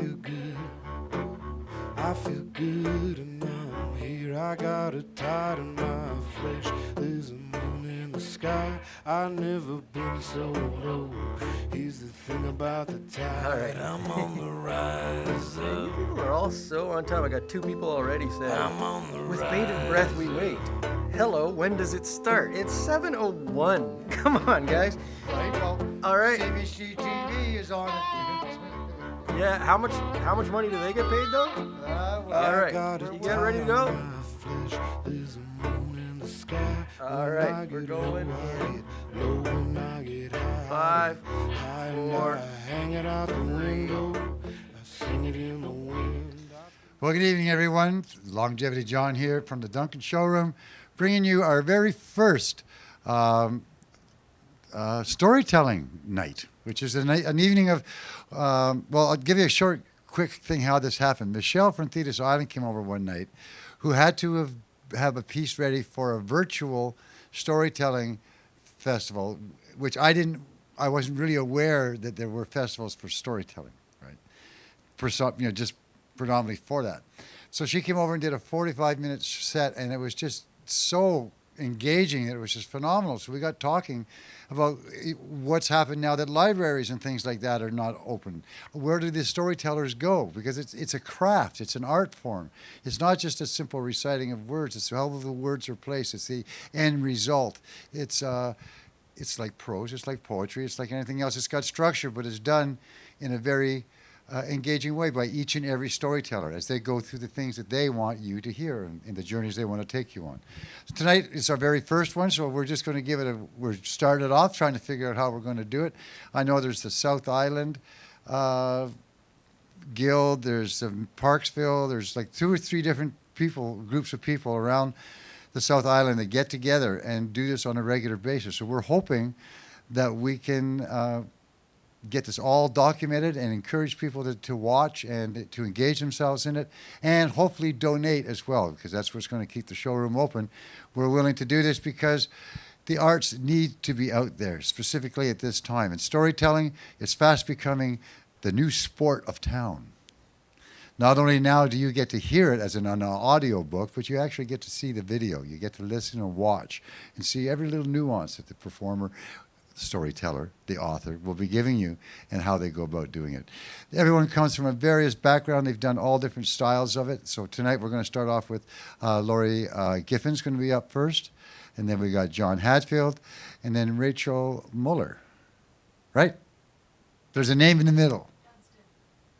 feel good. I feel good and I'm here. I got a tide in my flesh. There's a moon in the sky. I've never been so low. Here's the thing about the tide. All right. I'm on the rise up. People are all so on time. I got 2 people already saying, I'm on the with rise. bated breath we wait. Hello, when does it start? It's 7:01. Come on, guys. Right, well, All right. CBC TV is on it. Yeah, how much money do they get paid though? All right, you get ready to go? There's a moon in the sky. All right, we're going in 5, 4. Hanging out the window. I sing it in the wind. Well, good evening, everyone. Longevity John here from the Duncan Showroom, bringing you our very first storytelling night, which is an evening of, well, I'll give you a short, quick thing how this happened. Michelle from Thetis Island came over one night, who had to have a piece ready for a virtual storytelling festival, which I wasn't really aware that there were festivals for storytelling, right? For some, just predominantly for that. So she came over and did a 45-minute set, and it was just so engaging that it was just phenomenal. So we got talking about what's happened now that libraries and things like that are not open. Where do the storytellers go? Because it's a craft, it's an art form. It's not just a simple reciting of words, it's how the words are placed, it's the end result. It's like prose, it's like poetry, it's like anything else. It's got structure, but it's done in a very engaging way by each and every storyteller as they go through the things that they want you to hear and the journeys they want to take you on. So tonight is our very first one, so we're just going to give it we're started off trying to figure out how we're going to do it. I know there's the South Island Guild, there's Parksville, there's like 2 or 3 different groups of people around the South Island that get together and do this on a regular basis. So we're hoping that we can get this all documented and encourage people to watch and to engage themselves in it and hopefully donate as well, because that's what's going to keep the showroom open. We're willing to do this because the arts need to be out there, specifically at this time. And storytelling is fast becoming the new sport of town. Not only now do you get to hear it as an audio book, but you actually get to see the video. You get to listen and watch and see every little nuance that the performer, storyteller, the author, will be giving you and how they go about doing it. Everyone comes from a various background. They've done all different styles of it. So tonight we're going to start off with Laurie Giffin's going to be up first. And then we got John Hadfield and then Rachel Muller. Right? There's a name in the middle.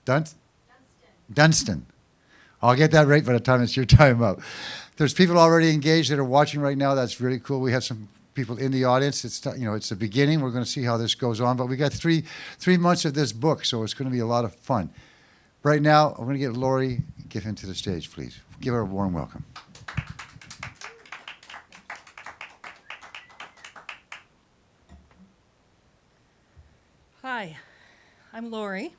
Dunstan. I'll get that right by the time it's your time up. There's people already engaged that are watching right now. That's really cool. We have some people in the audience. It's the beginning. We're going to see how this goes on. But we got three months of this book, so it's going to be a lot of fun. Right now, I'm going to get Laurie Giffen to the stage, please. Give her a warm welcome. Hi, I'm Laurie.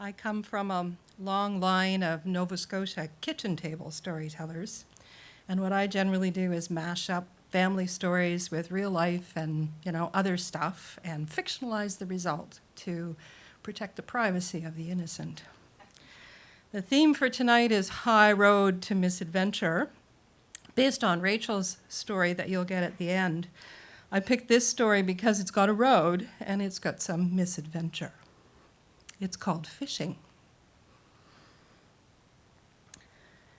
I come from a long line of Nova Scotia kitchen table storytellers. And what I generally do is mash up family stories with real life and, other stuff and fictionalize the result to protect the privacy of the innocent. The theme for tonight is High Road to Misadventure, based on Rachel's story that you'll get at the end. I picked this story because it's got a road and it's got some misadventure. It's called fishing.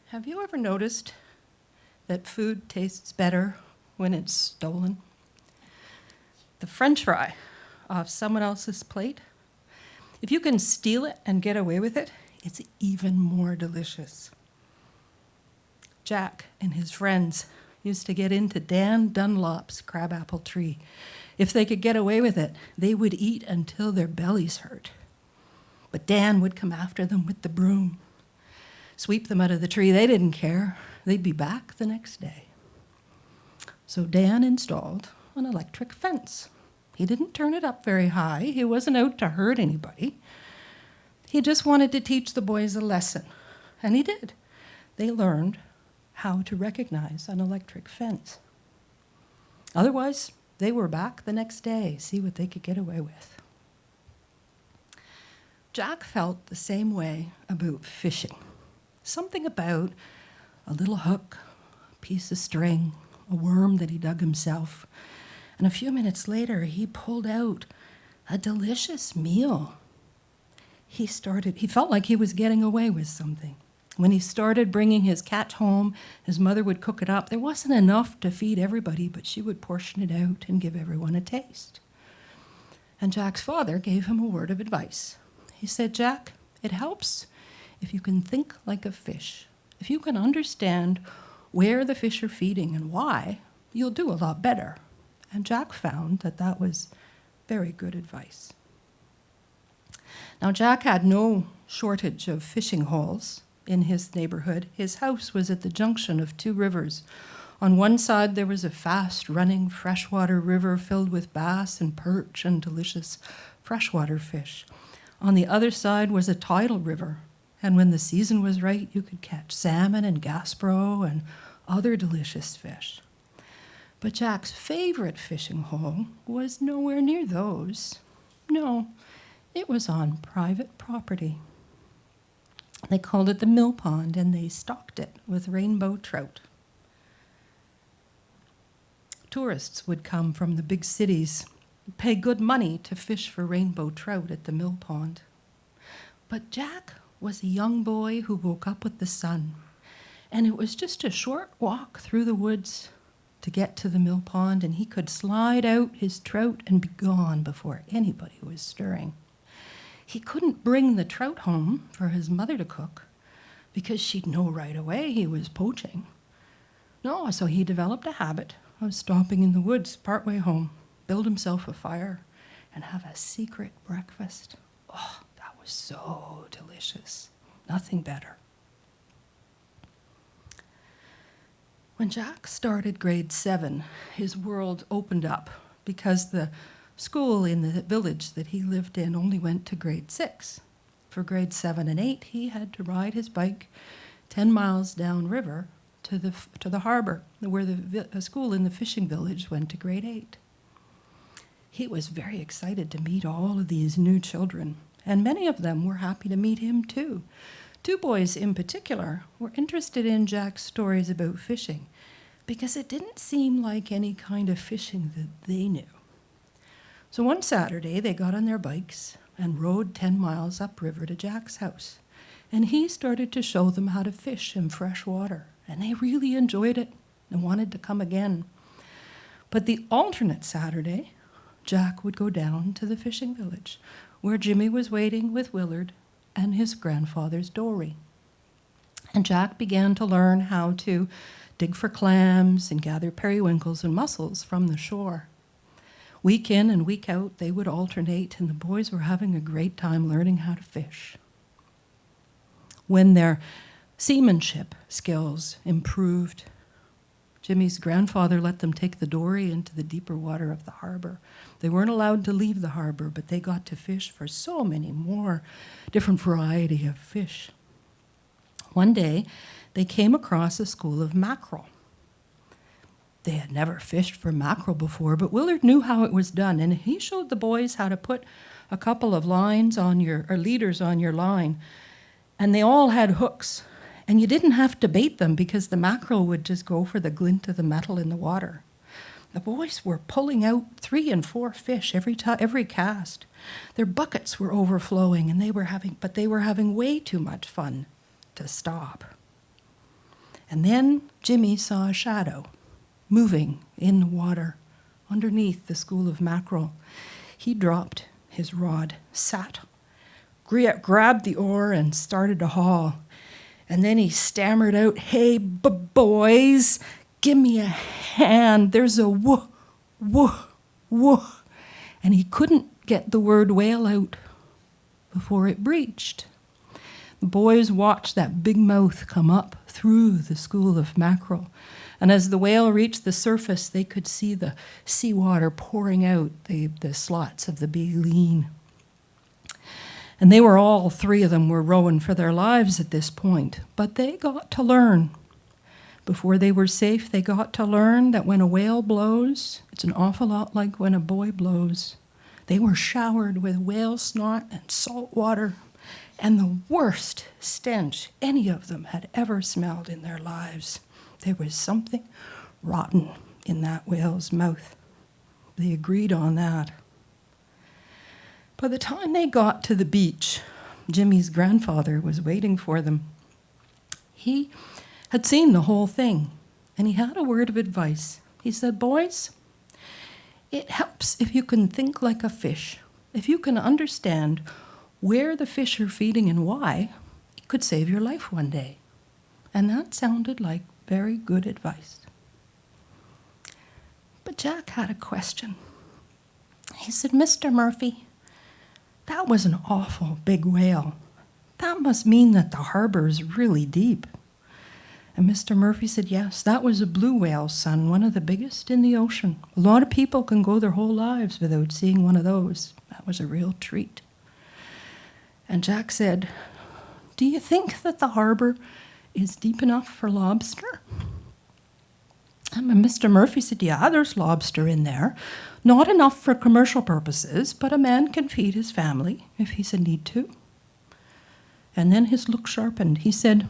Have you ever noticed that food tastes better when it's stolen? The French fry off someone else's plate, if you can steal it and get away with it, it's even more delicious. Jack and his friends used to get into Dan Dunlop's crabapple tree. If they could get away with it, they would eat until their bellies hurt. But Dan would come after them with the broom, sweep them out of the tree. They didn't care. They'd be back the next day. So Dan installed an electric fence. He didn't turn it up very high. He wasn't out to hurt anybody. He just wanted to teach the boys a lesson. And he did. They learned how to recognize an electric fence. Otherwise, they were back the next day, see what they could get away with. Jack felt the same way about fishing. Something about a little hook, a piece of string, a worm that he dug himself. And a few minutes later, he pulled out a delicious meal. He felt like he was getting away with something. When he started bringing his catch home, his mother would cook it up. There wasn't enough to feed everybody, but she would portion it out and give everyone a taste. And Jack's father gave him a word of advice. He said, "Jack, it helps if you can think like a fish. If you can understand where the fish are feeding and why, you'll do a lot better." And Jack found that that was very good advice. Now, Jack had no shortage of fishing holes in his neighborhood. His house was at the junction of two rivers. On one side, there was a fast-running freshwater river filled with bass and perch and delicious freshwater fish. On the other side was a tidal river, and when the season was right, you could catch salmon and gaspro and other delicious fish. But Jack's favorite fishing hole was nowhere near those. No, it was on private property. They called it the mill pond, and they stocked it with rainbow trout. Tourists would come from the big cities, pay good money to fish for rainbow trout at the mill pond. But Jack was a young boy who woke up with the sun, and it was just a short walk through the woods to get to the mill pond, and he could slide out his trout and be gone before anybody was stirring. He couldn't bring the trout home for his mother to cook because she'd know right away he was poaching. No, so he developed a habit of stopping in the woods partway home, build himself a fire, and have a secret breakfast. Oh, that was so delicious. Nothing better. When Jack started grade 7, his world opened up because the school in the village that he lived in only went to grade 6. For grade 7 and 8, he had to ride his bike 10 miles downriver to the harbor, where the school in the fishing village went to grade 8. He was very excited to meet all of these new children, and many of them were happy to meet him too. 2 boys in particular were interested in Jack's stories about fishing because it didn't seem like any kind of fishing that they knew. So one Saturday, they got on their bikes and rode 10 miles upriver to Jack's house. And he started to show them how to fish in fresh water. And they really enjoyed it and wanted to come again. But the alternate Saturday, Jack would go down to the fishing village, where Jimmy was waiting with Willard and his grandfather's dory. And Jack began to learn how to dig for clams and gather periwinkles and mussels from the shore. Week in and week out, they would alternate, and the boys were having a great time learning how to fish. When their seamanship skills improved, Jimmy's grandfather let them take the dory into the deeper water of the harbor. They weren't allowed to leave the harbor, but they got to fish for so many more different variety of fish. One day, they came across a school of mackerel. They had never fished for mackerel before, but Willard knew how it was done, and he showed the boys how to put a couple of leaders on your line, and they all had hooks, and you didn't have to bait them because the mackerel would just go for the glint of the metal in the water. The boys were pulling out 3 and 4 fish every cast. Their buckets were overflowing, and they were having way too much fun to stop. And then Jimmy saw a shadow moving in the water underneath the school of mackerel. He dropped his rod, sat, grabbed the oar, and started to haul. And then he stammered out, "Hey, boys, give me a hand. There's a whoa, whoa." And he couldn't get the word whale out before it breached. The boys watched that big mouth come up through the school of mackerel. And as the whale reached the surface, they could see the seawater pouring out the slots of the baleen. And they were all 3 of them were rowing for their lives at this point. But they got to learn. Before they were safe, they got to learn that when a whale blows, it's an awful lot like when a boy blows. They were showered with whale snot and salt water, and the worst stench any of them had ever smelled in their lives. There was something rotten in that whale's mouth. They agreed on that. By the time they got to the beach, Jimmy's grandfather was waiting for them. He had seen the whole thing, and he had a word of advice. He said, "Boys, it helps if you can think like a fish. If you can understand where the fish are feeding and why, it could save your life one day." And that sounded like very good advice. But Jack had a question. He said, "Mr. Murphy, that was an awful big whale. That must mean that the harbor is really deep." And Mr. Murphy said, "Yes, that was a blue whale, son, one of the biggest in the ocean. A lot of people can go their whole lives without seeing one of those. That was a real treat." And Jack said, "Do you think that the harbor is deep enough for lobster?" And Mr. Murphy said, "Yeah, there's lobster in there. Not enough for commercial purposes, but a man can feed his family if he's a need to." And then his look sharpened. He said,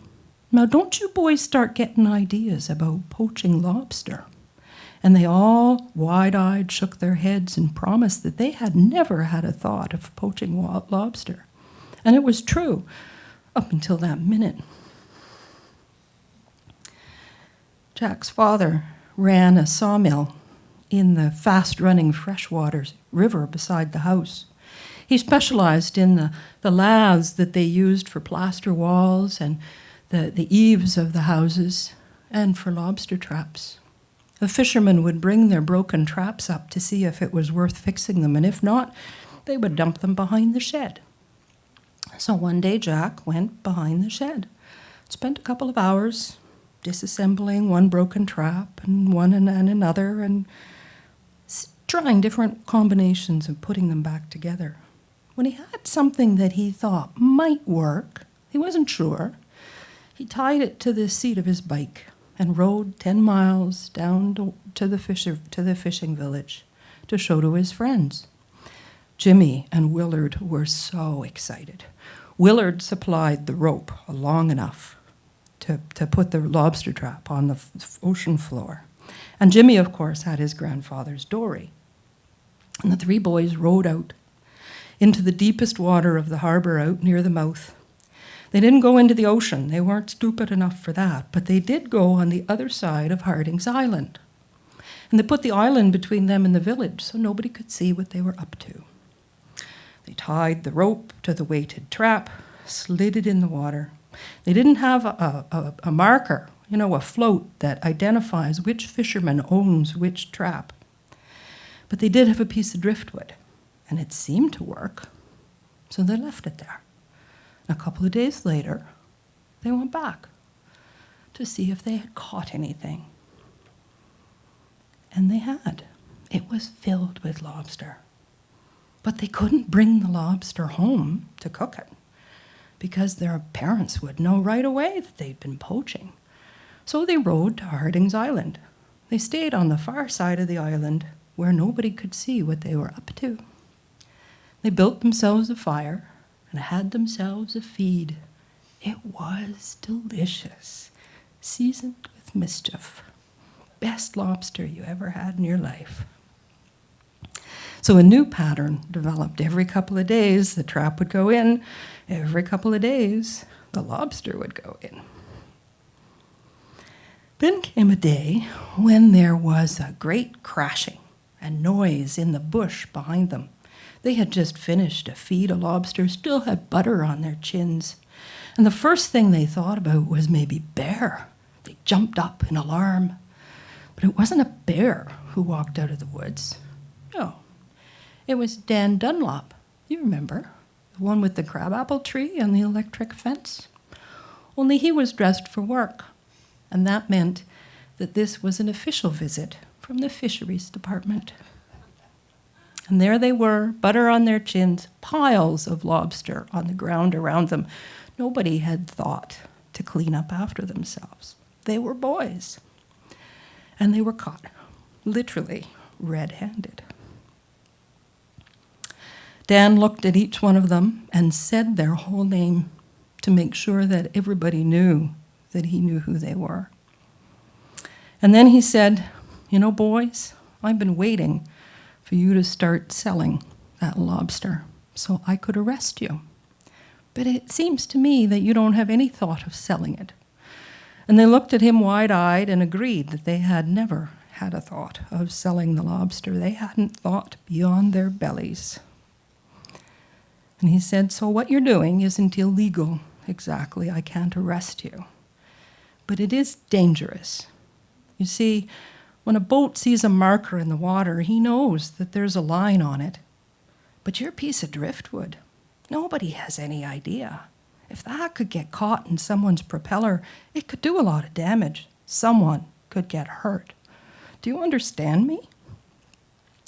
"Now don't you boys start getting ideas about poaching lobster." And they all, wide-eyed, shook their heads and promised that they had never had a thought of poaching lobster. And it was true up until that minute. Jack's father ran a sawmill in the fast-running freshwater river beside the house. He specialized in the laths that they used for plaster walls and the eaves of the houses and for lobster traps. The fishermen would bring their broken traps up to see if it was worth fixing them, and if not, they would dump them behind the shed. So one day Jack went behind the shed, spent a couple of hours disassembling one broken trap and one and another, and trying different combinations of putting them back together. When he had something that he thought might work, he wasn't sure, he tied it to the seat of his bike and rode 10 miles down to the fishing village to show to his friends. Jimmy and Willard were so excited. Willard supplied the rope long enough to put the lobster trap on the ocean floor. And Jimmy, of course, had his grandfather's dory. And the three boys rowed out into the deepest water of the harbor out near the mouth. They didn't go into the ocean. They weren't stupid enough for that. But they did go on the other side of Harding's Island. And they put the island between them and the village so nobody could see what they were up to. They tied the rope to the weighted trap, slid it in the water. They didn't have a marker, a float that identifies which fisherman owns which trap. But they did have a piece of driftwood, and it seemed to work, so they left it there. A couple of days later, they went back to see if they had caught anything. And they had. It was filled with lobster. But they couldn't bring the lobster home to cook it because their parents would know right away that they'd been poaching. So they rowed to Harding's Island. They stayed on the far side of the island where nobody could see what they were up to. They built themselves a fire and had themselves a feed. It was delicious, seasoned with mischief. Best lobster you ever had in your life. So a new pattern developed. Every couple of days, the trap would go in. Every couple of days, the lobster would go in. Then came a day when there was a great crashing and noise in the bush behind them. They had just finished a feed of lobsters, still had butter on their chins. And the first thing they thought about was maybe bear. They jumped up in alarm. But it wasn't a bear who walked out of the woods. No, it was Dan Dunlop. You remember, the one with the crabapple tree and the electric fence? Only he was dressed for work, and that meant that this was an official visit from the fisheries department. And there they were, butter on their chins, piles of lobster on the ground around them. Nobody had thought to clean up after themselves. They were boys. And they were caught, literally red-handed. Dan looked at each one of them and said their whole name to make sure that everybody knew that he knew who they were. And then he said, "You know, boys, I've been waiting for you to start selling that lobster so I could arrest you. But it seems to me that you don't have any thought of selling it." And they looked at him wide-eyed and agreed that they had never had a thought of selling the lobster. They hadn't thought beyond their bellies. And he said, "So what you're doing isn't illegal exactly. I can't arrest you. But it is dangerous. You see, when a boat sees a marker in the water, he knows that there's a line on it. But your piece of driftwood, nobody has any idea. If that could get caught in someone's propeller, it could do a lot of damage. Someone could get hurt. Do you understand me?"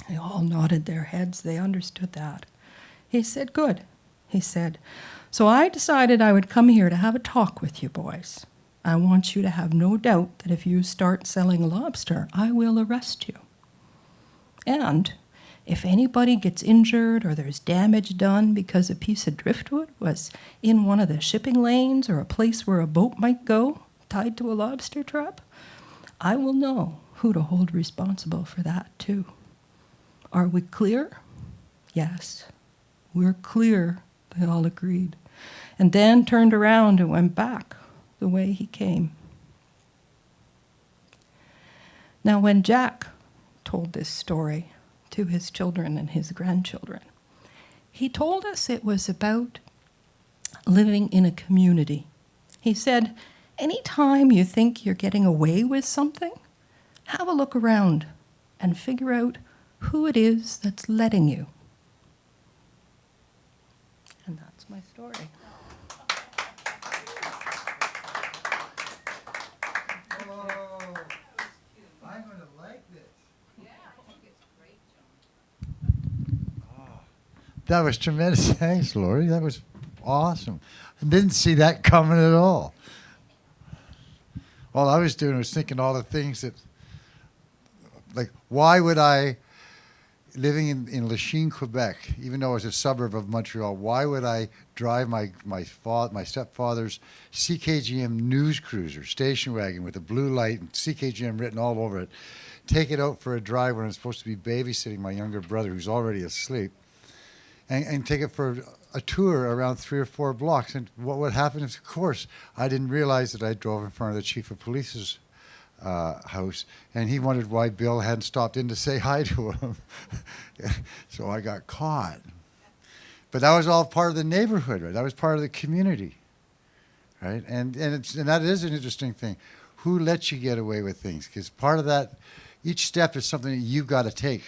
They all nodded their heads. They understood that. He said, "Good," he said. "So I decided I would come here to have a talk with you boys. I want you to have no doubt that if you start selling lobster, I will arrest you. And if anybody gets injured or there's damage done because a piece of driftwood was in one of the shipping lanes or a place where a boat might go tied to a lobster trap, I will know who to hold responsible for that too. Are we clear?" "Yes, we're clear," they all agreed. And Dan turned around and went back the way he came. Now, when Jack told this story to his children and his grandchildren, he told us it was about living in a community. He said, anytime you think you're getting away with something, have a look around and figure out who it is that's letting you. And that's my story. I'm going to like this. That was tremendous. Thanks, Lori. That was awesome. I didn't see that coming at all. All I was doing was thinking all the things that, like, why would I, living in Lachine, Quebec, even though it's a suburb of Montreal, why would I drive my stepfather's CKGM news cruiser, station wagon with a blue light and CKGM written all over it, take it out for a drive when I'm supposed to be babysitting my younger brother who's already asleep, and take it for a tour around 3 or 4 blocks. And what would happen is, of course, I didn't realize that I drove in front of the chief of police's house, and he wondered why Bill hadn't stopped in to say hi to him. So I got caught. But that was all part of the neighborhood, right? That was part of the community, right? And that is an interesting thing. Who lets you get away with things? Because part of that, each step is something that you've got to take.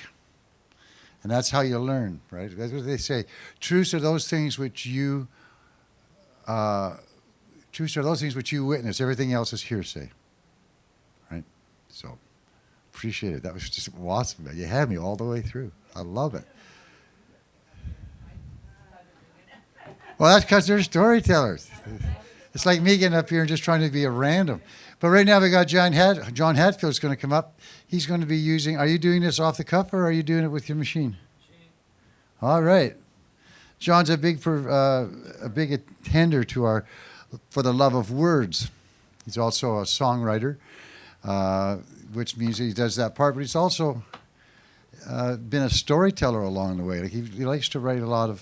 And that's how you learn, right? That's what they say. Truths are those things which you witness. Everything else is hearsay, right? So, appreciate it. That was just awesome. You had me all the way through. I love it. Well, that's because they're storytellers. It's like me getting up here and just trying to be a random. But right now we got John Hatfield's going to come up. He's going to be using, are you doing this off the cuff or are you doing it with your machine? All right. John's a big attender to for the love of words. He's also a songwriter, which means he does that part, but he's also been a storyteller along the way. Like he likes to write a lot of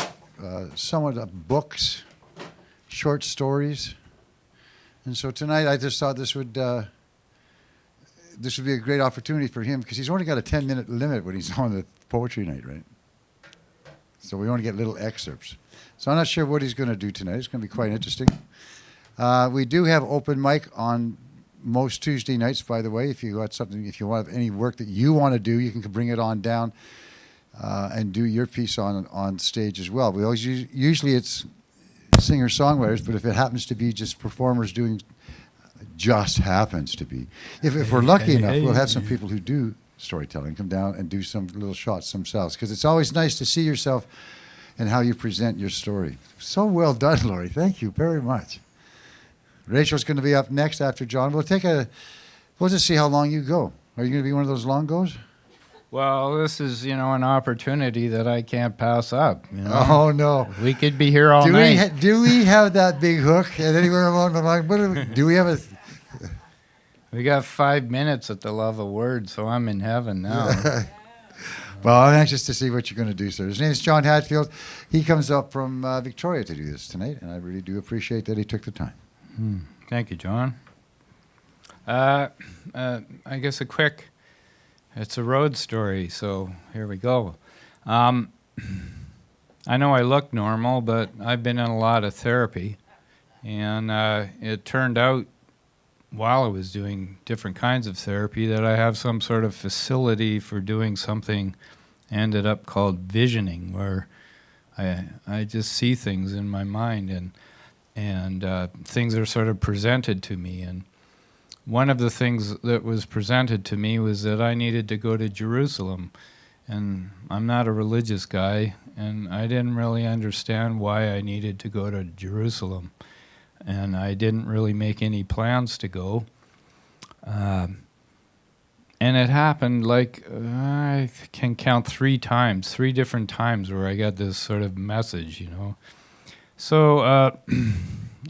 books, short stories. And so tonight I just thought this would be a great opportunity for him because he's only got a 10-minute limit when he's on the poetry night, right? So we only get little excerpts. So I'm not sure what he's going to do tonight. It's going to be quite interesting. We do have open mic on most Tuesday nights, by the way. If you want any work that you want to do, you can bring it on down and do your piece on stage as well. We always usually it's singer-songwriters, but if it happens to be just performers doing, just happens to be. If we're lucky enough, we'll have some people who do storytelling come down and do some little shots themselves, because it's always nice to see yourself and how you present your story. So well done, Lori. Thank you very much. Rachel's going to be up next after John. We'll just see how long you go. Are you going to be one of those long goes? Well, this is, an opportunity that I can't pass up. Oh no. We could be here all Do night. do we have that big hook at anywhere along the line? Do we have a? We got 5 minutes at the love of words, so I'm in heaven now. Well, I'm anxious to see what you're going to do, sir. His name is John Hatfield. He comes up from Victoria to do this tonight, and I really do appreciate that he took the time. Thank you, John. I guess it's a road story, so here we go. I know I look normal, but I've been in a lot of therapy, and it turned out while I was doing different kinds of therapy that I have some sort of facility for doing something ended up called visioning, where I just see things in my mind and things are sort of presented to me. And one of the things that was presented to me was that I needed to go to Jerusalem. And I'm not a religious guy, and I didn't really understand why I needed to go to Jerusalem. And I didn't really make any plans to go. And it happened I can count 3 different times where I got this sort of message, So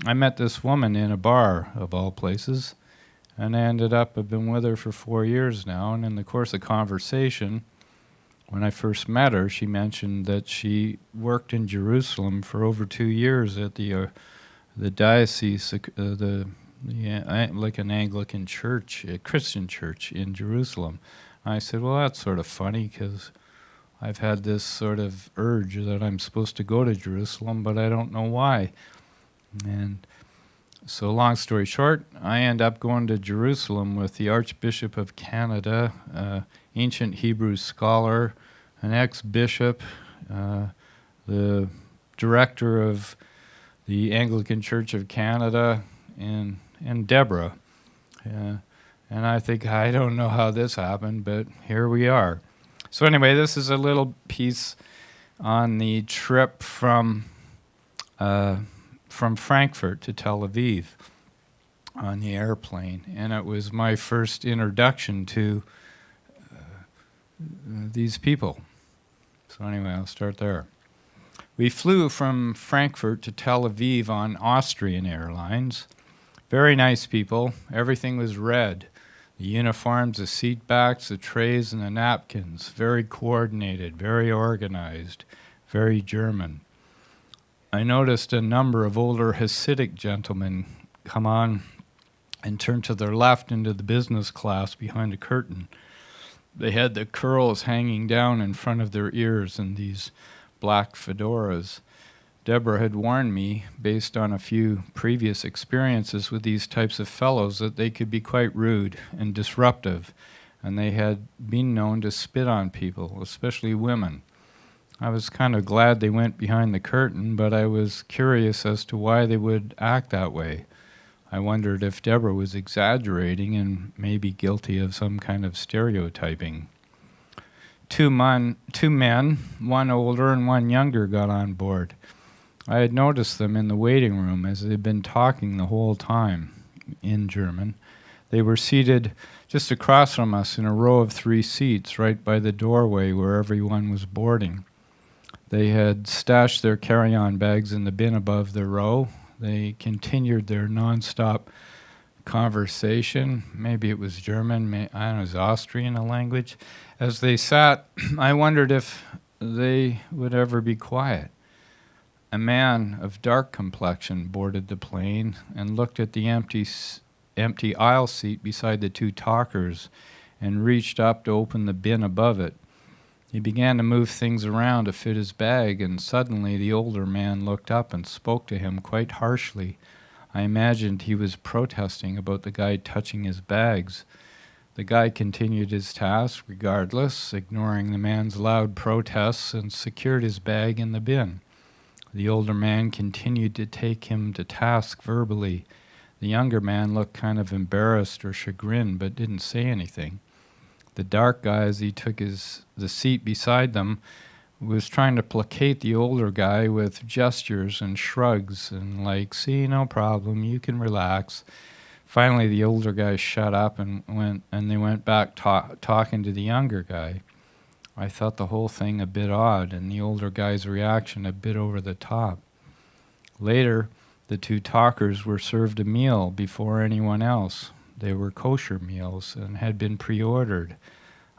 I met this woman in a bar, of all places, and I've been with her for 4 years now. And in the course of conversation, when I first met her, she mentioned that she worked in Jerusalem for over 2 years at the diocese, like an Anglican church, a Christian church in Jerusalem. I said, well, that's sort of funny because I've had this sort of urge that I'm supposed to go to Jerusalem, but I don't know why. And so long story short, I end up going to Jerusalem with the Archbishop of Canada, ancient Hebrew scholar, an ex-bishop, the director of the Anglican Church of Canada, and Deborah. And I don't know how this happened, but here we are. So anyway, this is a little piece on the trip from Frankfurt to Tel Aviv on the airplane. And it was my first introduction to these people. So anyway, I'll start there. We flew from Frankfurt to Tel Aviv on Austrian Airlines. Very nice people. Everything was red. The uniforms, the seat backs, the trays, and the napkins. Very coordinated, very organized, very German. I noticed a number of older Hasidic gentlemen come on and turn to their left into the business class behind a curtain. They had the curls hanging down in front of their ears and these black fedoras. Deborah had warned me, based on a few previous experiences with these types of fellows, that they could be quite rude and disruptive, and they had been known to spit on people, especially women. I was kind of glad they went behind the curtain, but I was curious as to why they would act that way. I wondered if Deborah was exaggerating and maybe guilty of some kind of stereotyping. Two men, one older and one younger, got on board. I had noticed them in the waiting room as they'd been talking the whole time in German. They were seated just across from us in a row of 3 seats right by the doorway where everyone was boarding. They had stashed their carry-on bags in the bin above the row. They continued their nonstop conversation. Maybe it was German, I don't know, it was Austrian, a language. As they sat, I wondered if they would ever be quiet. A man of dark complexion boarded the plane and looked at the empty aisle seat beside the 2 talkers and reached up to open the bin above it. He began to move things around to fit his bag, and suddenly the older man looked up and spoke to him quite harshly. I imagined he was protesting about the guy touching his bags. The guy continued his task regardless, ignoring the man's loud protests, and secured his bag in the bin. The older man continued to take him to task verbally. The younger man looked kind of embarrassed or chagrined, but didn't say anything. The dark guy, as he took the seat beside them, was trying to placate the older guy with gestures and shrugs and see, no problem, you can relax. Finally, the older guy shut up and they went back talking to the younger guy. I thought the whole thing a bit odd and the older guy's reaction a bit over the top. Later, the two talkers were served a meal before anyone else. They were kosher meals and had been pre-ordered.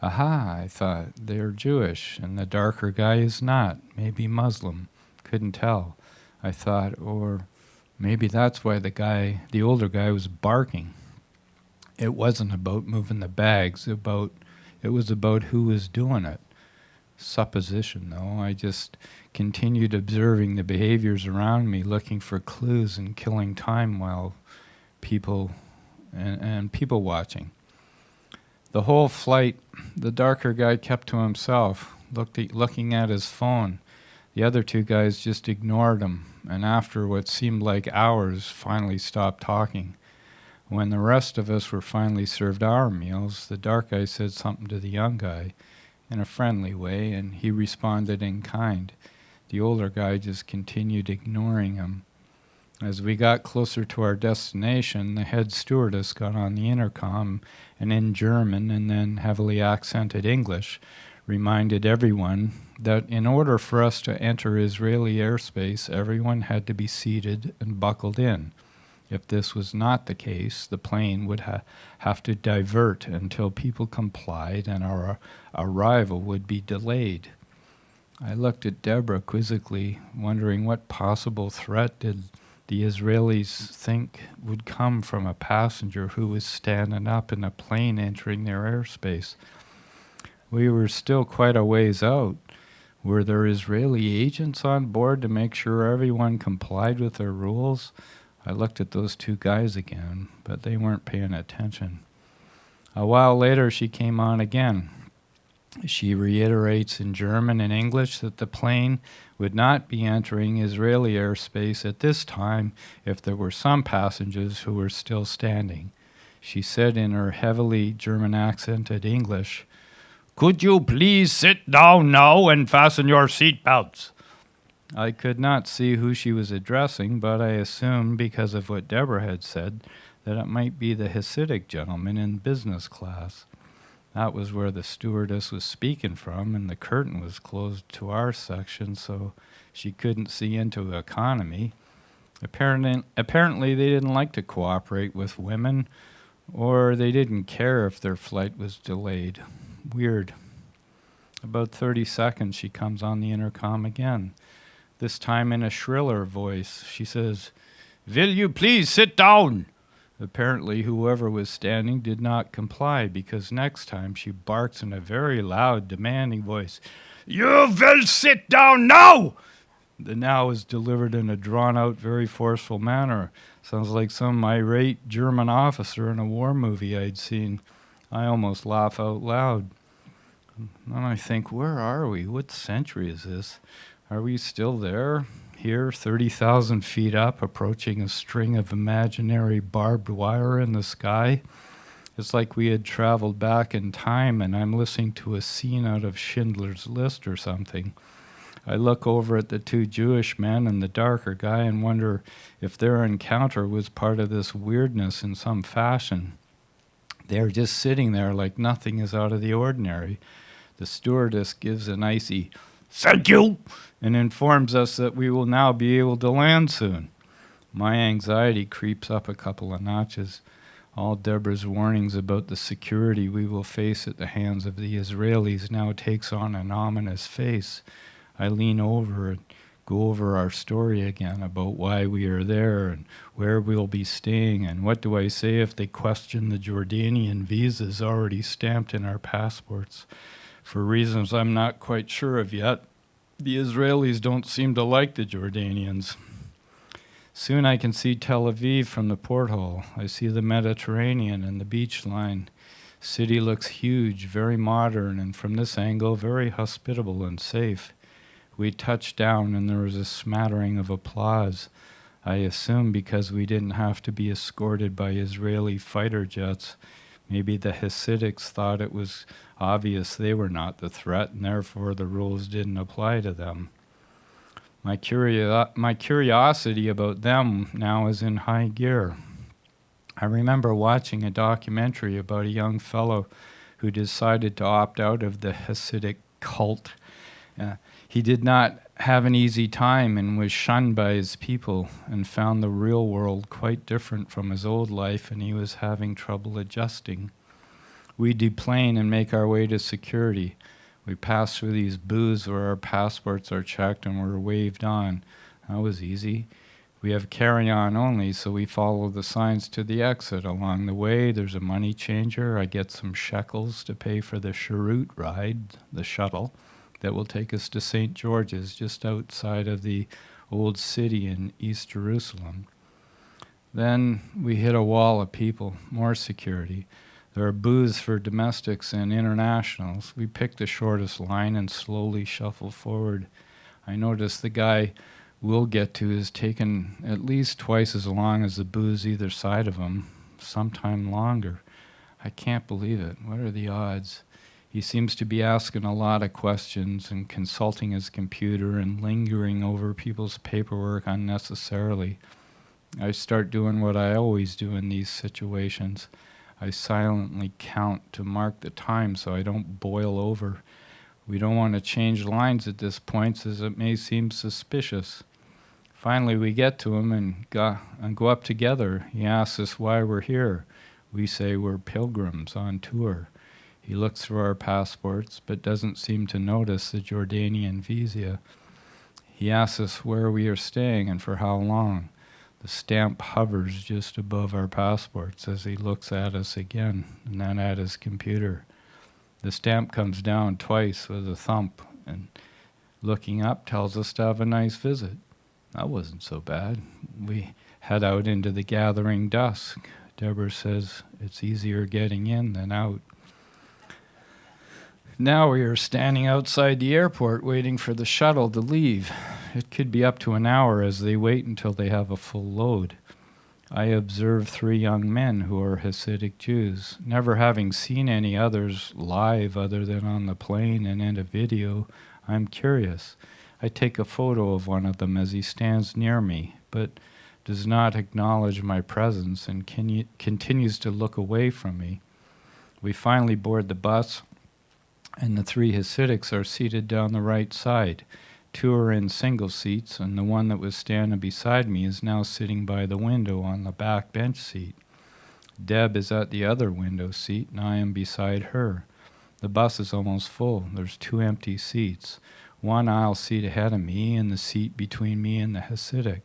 Aha, I thought, they're Jewish, and the darker guy is not, maybe Muslim. Couldn't tell. I thought, or maybe that's why the older guy was barking. It wasn't about moving the bags, it was about who was doing it. Supposition, though. I just continued observing the behaviors around me, looking for clues and killing time while people watching. The whole flight, the darker guy kept to himself, looking at his phone. The other two guys just ignored him, and after what seemed like hours, finally stopped talking. When the rest of us were finally served our meals, the dark guy said something to the young guy in a friendly way, and he responded in kind. The older guy just continued ignoring him. As we got closer to our destination, the head stewardess got on the intercom and in German and then heavily accented English reminded everyone that in order for us to enter Israeli airspace, everyone had to be seated and buckled in. If this was not the case, the plane would have to divert until people complied and our arrival would be delayed. I looked at Deborah quizzically, wondering what possible threat did the Israelis think would come from a passenger who was standing up in a plane entering their airspace. We were still quite a ways out. Were there Israeli agents on board to make sure everyone complied with their rules? I looked at those two guys again, but they weren't paying attention. A while later, she came on again. She reiterates in German and English that the plane would not be entering Israeli airspace at this time if there were some passengers who were still standing. She said in her heavily German accented English, "Could you please sit down now and fasten your seatbelts?" I could not see who she was addressing, but I assumed, because of what Deborah had said, that it might be the Hasidic gentleman in business class. That was where the stewardess was speaking from, and the curtain was closed to our section, so she couldn't see into economy. Apparently they didn't like to cooperate with women, or they didn't care if their flight was delayed. Weird. About 30 seconds, she comes on the intercom again, this time in a shriller voice. She says, "Will you please sit down?" Apparently, whoever was standing did not comply, because next time she barks in a very loud, demanding voice, "You will sit down now!" The now is delivered in a drawn-out, very forceful manner. Sounds like some irate German officer in a war movie I'd seen. I almost laugh out loud. Then I think, where are we? What century is this? Are we still there? Here, 30,000 feet up, approaching a string of imaginary barbed wire in the sky. It's like we had traveled back in time and I'm listening to a scene out of Schindler's List or something. I look over at the two Jewish men and the darker guy and wonder if their encounter was part of this weirdness in some fashion. They're just sitting there like nothing is out of the ordinary. The stewardess gives an icy "Thank you," and informs us that we will now be able to land soon. My anxiety creeps up a couple of notches. All Deborah's warnings about the security we will face at the hands of the Israelis now takes on an ominous face. I lean over and go over our story again about why we are there and where we'll be staying, and what do I say if they question the Jordanian visas already stamped in our passports. For reasons I'm not quite sure of yet, the Israelis don't seem to like the Jordanians. Soon I can see Tel Aviv from the porthole. I see the Mediterranean and the beach line. City looks huge, very modern, and from this angle, very hospitable and safe. We touched down and there was a smattering of applause. I assume because we didn't have to be escorted by Israeli fighter jets. Maybe the Hasidics thought it was obvious they were not the threat, and therefore the rules didn't apply to them. My curiosity about them now is in high gear. I remember watching a documentary about a young fellow who decided to opt out of the Hasidic cult. He did not have an easy time and was shunned by his people and found the real world quite different from his old life, and he was having trouble adjusting. We deplane and make our way to security. We pass through these booths where our passports are checked and we're waved on. That was easy. We have carry-on only, so we follow the signs to the exit. Along the way, there's a money changer. I get some shekels to pay for the cheroot ride, the shuttle, that will take us to St. George's, just outside of the old city in East Jerusalem. Then we hit a wall of people, more security. There are booths for domestics and internationals. We pick the shortest line and slowly shuffle forward. I notice the guy we'll get to is taken at least twice as long as the booths either side of him, sometime longer. I can't believe it. What are the odds? He seems to be asking a lot of questions and consulting his computer and lingering over people's paperwork unnecessarily. I start doing what I always do in these situations. I silently count to mark the time so I don't boil over. We don't want to change lines at this point, as it may seem suspicious. Finally, we get to him and go up together. He asks us why we're here. We say we're pilgrims on tour. He looks through our passports, but doesn't seem to notice the Jordanian visa. He asks us where we are staying and for how long. The stamp hovers just above our passports as he looks at us again, and then at his computer. The stamp comes down twice with a thump, and looking up tells us to have a nice visit. That wasn't so bad. We head out into the gathering dusk. Deborah says it's easier getting in than out. Now we are standing outside the airport waiting for the shuttle to leave. It could be up to an hour as they wait until they have a full load. I observe 3 young men who are Hasidic Jews. Never having seen any others live other than on the plane and in a video, I'm curious. I take a photo of one of them as he stands near me, but does not acknowledge my presence and continues to look away from me. We finally board the bus, and the 3 Hasidics are seated down the right side. 2 are in single seats, and the one that was standing beside me is now sitting by the window on the back bench seat. Deb is at the other window seat, and I am beside her. The bus is almost full. There's 2 empty seats. 1 aisle seat ahead of me, and the seat between me and the Hasidic.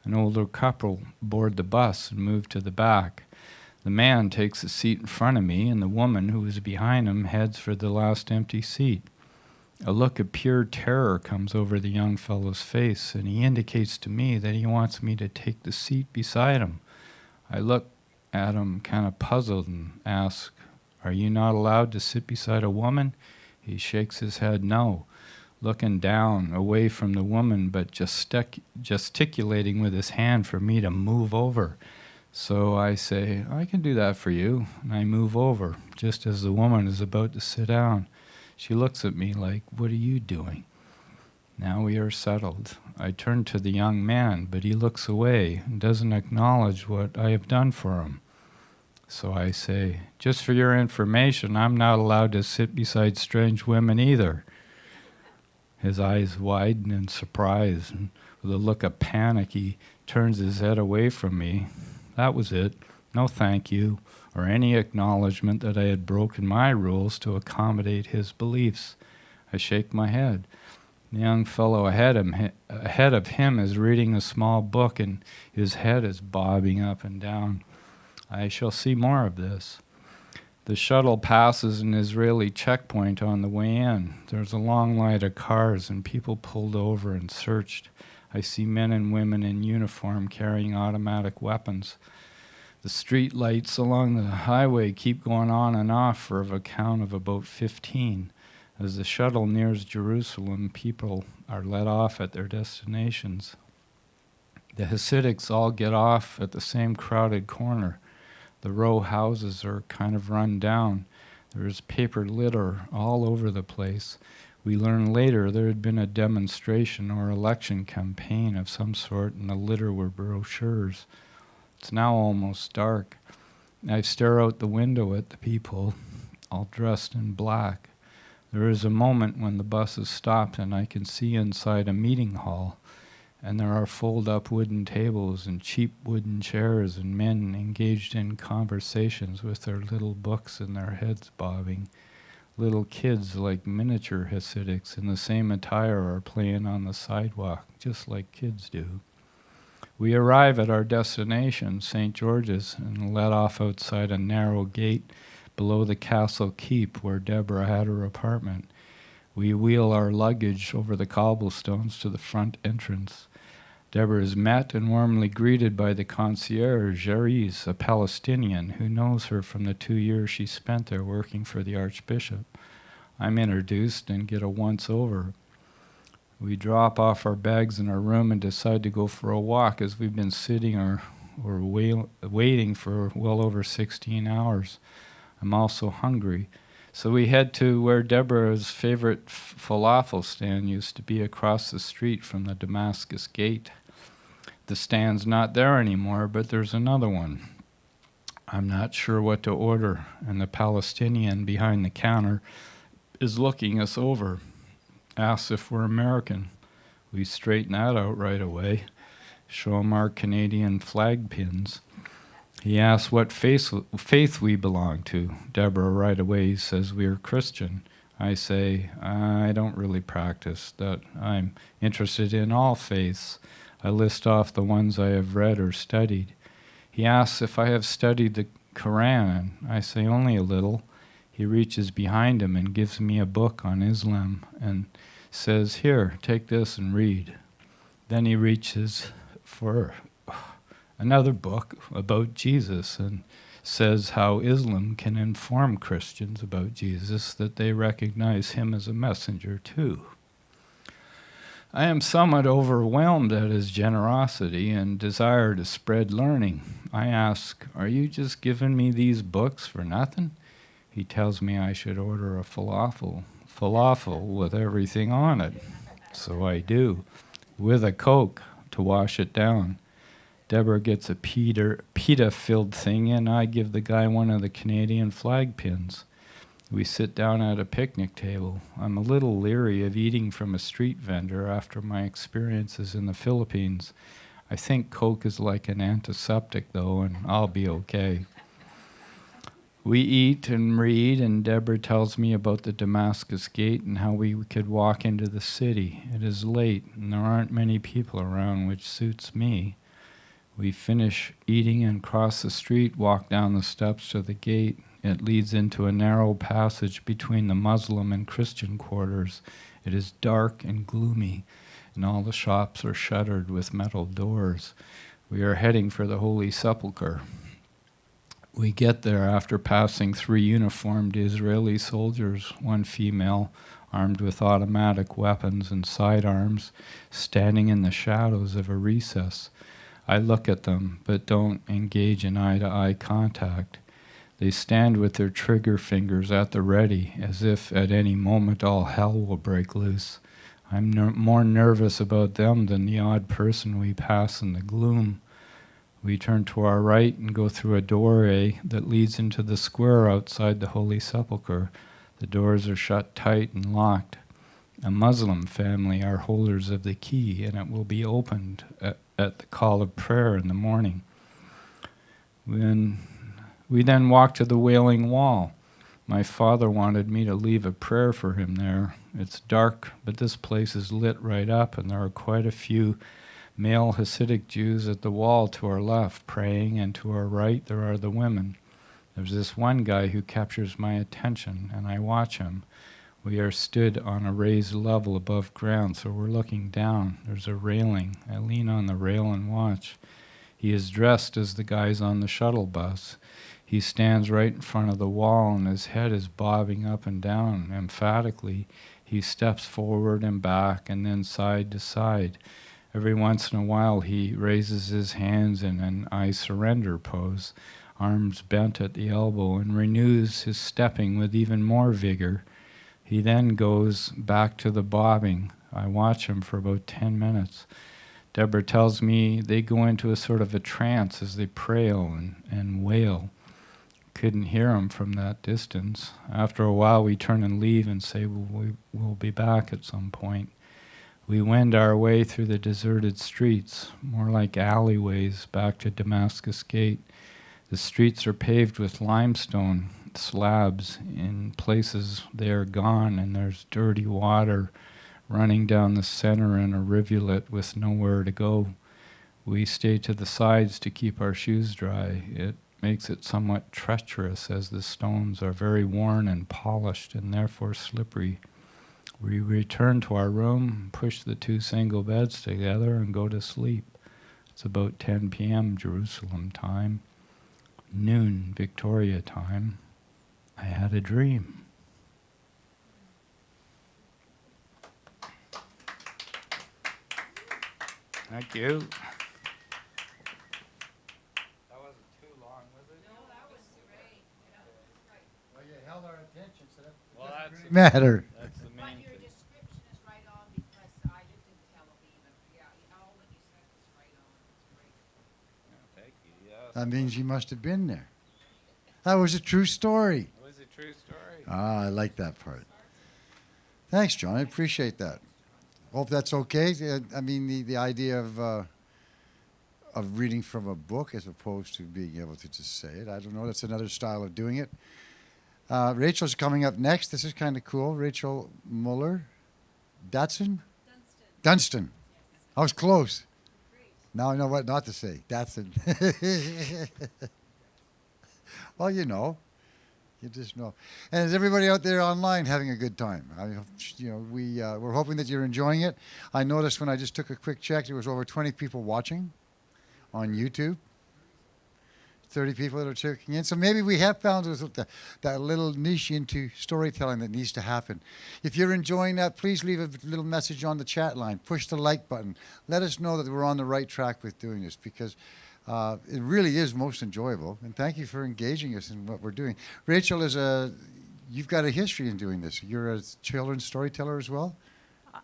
An older couple board the bus and move to the back. The man takes a seat in front of me, and the woman who is behind him heads for the last empty seat. A look of pure terror comes over the young fellow's face, and he indicates to me that he wants me to take the seat beside him. I look at him kind of puzzled and ask, "Are you not allowed to sit beside a woman?" He shakes his head no, looking down, away from the woman, but gesticulating with his hand for me to move over. So I say, "I can do that for you," and I move over, just as the woman is about to sit down. She looks at me like, "What are you doing?" Now we are settled. I turn to the young man, but he looks away and doesn't acknowledge what I have done for him. So I say, "Just for your information, I'm not allowed to sit beside strange women either." His eyes widen in surprise, and with a look of panic, he turns his head away from me. That was it. No thank you, or any acknowledgement that I had broken my rules to accommodate his beliefs. I shake my head. The young fellow ahead of him is reading a small book, and his head is bobbing up and down. I shall see more of this. The shuttle passes an Israeli checkpoint on the way in. There's a long line of cars and people pulled over and searched. I see men and women in uniform carrying automatic weapons. The street lights along the highway keep going on and off for a count of about 15. As the shuttle nears Jerusalem, people are let off at their destinations. The Hasidics all get off at the same crowded corner. The row houses are kind of run down. There is paper litter all over the place. We learn later there had been a demonstration or election campaign of some sort, and the litter were brochures. It's now almost dark. I stare out the window at the people, all dressed in black. There is a moment when the bus is stopped and I can see inside a meeting hall, and there are fold-up wooden tables and cheap wooden chairs and men engaged in conversations with their little books and their heads bobbing. Little kids like miniature Hasidics in the same attire are playing on the sidewalk, just like kids do. We arrive at our destination, St. George's, and let off outside a narrow gate below the castle keep where Deborah had her apartment. We wheel our luggage over the cobblestones to the front entrance. Deborah is met and warmly greeted by the concierge, Jeriz, a Palestinian who knows her from the 2 years she spent there working for the Archbishop. I'm introduced and get a once-over. We drop off our bags in our room and decide to go for a walk as we've been sitting or waiting for well over 16 hours. I'm also hungry. So we head to where Deborah's favorite falafel stand used to be across the street from the Damascus Gate. The stand's not there anymore, but there's another one. I'm not sure what to order, and the Palestinian behind the counter is looking us over, asks if we're American. We straighten that out right away, show him our Canadian flag pins. He asks what faith we belong to. Deborah right away says we're Christian. I say, I don't really practice that. I'm interested in all faiths. I list off the ones I have read or studied. He asks if I have studied the Quran, and I say only a little. He reaches behind him and gives me a book on Islam and says, here, take this and read. Then he reaches for another book about Jesus and says how Islam can inform Christians about Jesus, that they recognize him as a messenger too. I am somewhat overwhelmed at his generosity and desire to spread learning. I ask, are you just giving me these books for nothing? He tells me I should order a falafel with everything on it. So I do, with a Coke to wash it down. Deborah gets a pita-filled thing, and I give the guy one of the Canadian flag pins. We sit down at a picnic table. I'm a little leery of eating from a street vendor after my experiences in the Philippines. I think Coke is like an antiseptic, though, and I'll be okay. We eat and read, and Deborah tells me about the Damascus Gate and how we could walk into the city. It is late, and there aren't many people around, which suits me. We finish eating and cross the street, walk down the steps to the gate. It leads into a narrow passage between the Muslim and Christian quarters. It is dark and gloomy, and all the shops are shuttered with metal doors. We are heading for the Holy Sepulchre. We get there after passing 3 uniformed Israeli soldiers, one female, armed with automatic weapons and sidearms, standing in the shadows of a recess. I look at them, but don't engage in eye-to-eye contact. They stand with their trigger fingers at the ready, as if at any moment all hell will break loose. I'm more nervous about them than the odd person we pass in the gloom. We turn to our right and go through a doorway that leads into the square outside the Holy Sepulchre. The doors are shut tight and locked. A Muslim family are holders of the key, and it will be opened at the call of prayer in the morning. We then walk to the Wailing Wall. My father wanted me to leave a prayer for him there. It's dark, but this place is lit right up, and there are quite a few male Hasidic Jews at the wall to our left praying, and to our right there are the women. There's this one guy who captures my attention, and I watch him. We are stood on a raised level above ground, so we're looking down. There's a railing. I lean on the rail and watch. He is dressed as the guys on the shuttle bus. He stands right in front of the wall, and his head is bobbing up and down emphatically. He steps forward and back and then side to side. Every once in a while he raises his hands in an I surrender pose, arms bent at the elbow, and renews his stepping with even more vigor. He then goes back to the bobbing. I watch him for about 10 minutes. Deborah tells me they go into a sort of a trance as they pray and wail. couldn't hear them from that distance. After a while, we turn and leave and say, well, we'll be back at some point. We wend our way through the deserted streets, more like alleyways, back to Damascus Gate. The streets are paved with limestone slabs. In places they are gone, and there's dirty water running down the center in a rivulet with nowhere to go. We stay to the sides to keep our shoes dry. It makes it somewhat treacherous, as the stones are very worn and polished and therefore slippery. We return to our room, push the 2 single beds together, and go to sleep. It's about 10 p.m. Jerusalem time, noon Victoria time. I had a dream. Thank you. Well, you held our attention, so that Well, doesn't that's really matter. That's the But main your thing. description is right on because I lived in Tel Aviv and all that you said was right on. It's great. Thank you. Yes. That means you must have been there. That was a true story. It was a true story. Ah, I like that part. Thanks, John. I appreciate that. Hope that's okay. I mean, the idea of reading from a book as opposed to being able to just say it. I don't know. That's another style of doing it. Rachel's coming up next. This is kind of cool. Rachel Muller. Dunstan. I was close. Now I know what not to say. Datsun. Well, you know. You just know. And is everybody out there online having a good time? We're hoping that you're enjoying it. I noticed when I just took a quick check, there was over 20 people watching on YouTube. 30 people that are checking in. So maybe we have found that little niche into storytelling that needs to happen. If you're enjoying that, please leave a little message on the chat line. Push the like button. Let us know that we're on the right track with doing this, because it really is most enjoyable. And thank you for engaging us in what we're doing. Rachel, you've got a history in doing this. You're a children's storyteller as well?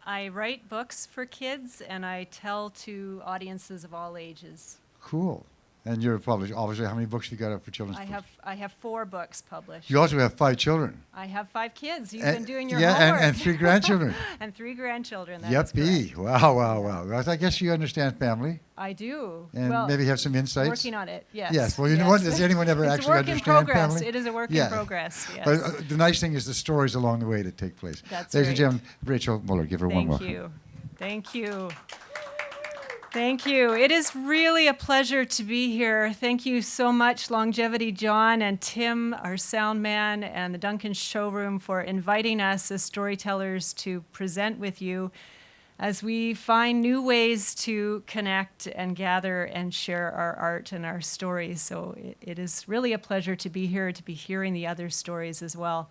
I write books for kids, and I tell to audiences of all ages. Cool. And you're published. Obviously, how many books have you got up for children's books? I have 4 books published. You also have 5 children. I have 5 kids. You've And- been doing your yeah, homework. and 3 grandchildren. And 3 grandchildren. That is Yuppie. correct. Wow. Well, I guess you understand family I do. and well, maybe have some insights. working on it. Yes. Yes. Well, you know what? Does anyone ever It's actually a work in understand progress. family? It is a work Yeah. in progress. Yes. But the nice thing is the stories along the way that take place. That's Ladies and right. gentlemen, Rachel Muller, give her a warm Thank welcome. you. Thank you. Thank you. It is really a pleasure to be here. Thank you so much, Longevity John and Tim, our sound man, and the Duncan Showroom for inviting us as storytellers to present with you as we find new ways to connect and gather and share our art and our stories. So it is really a pleasure to be here, to be hearing the other stories as well.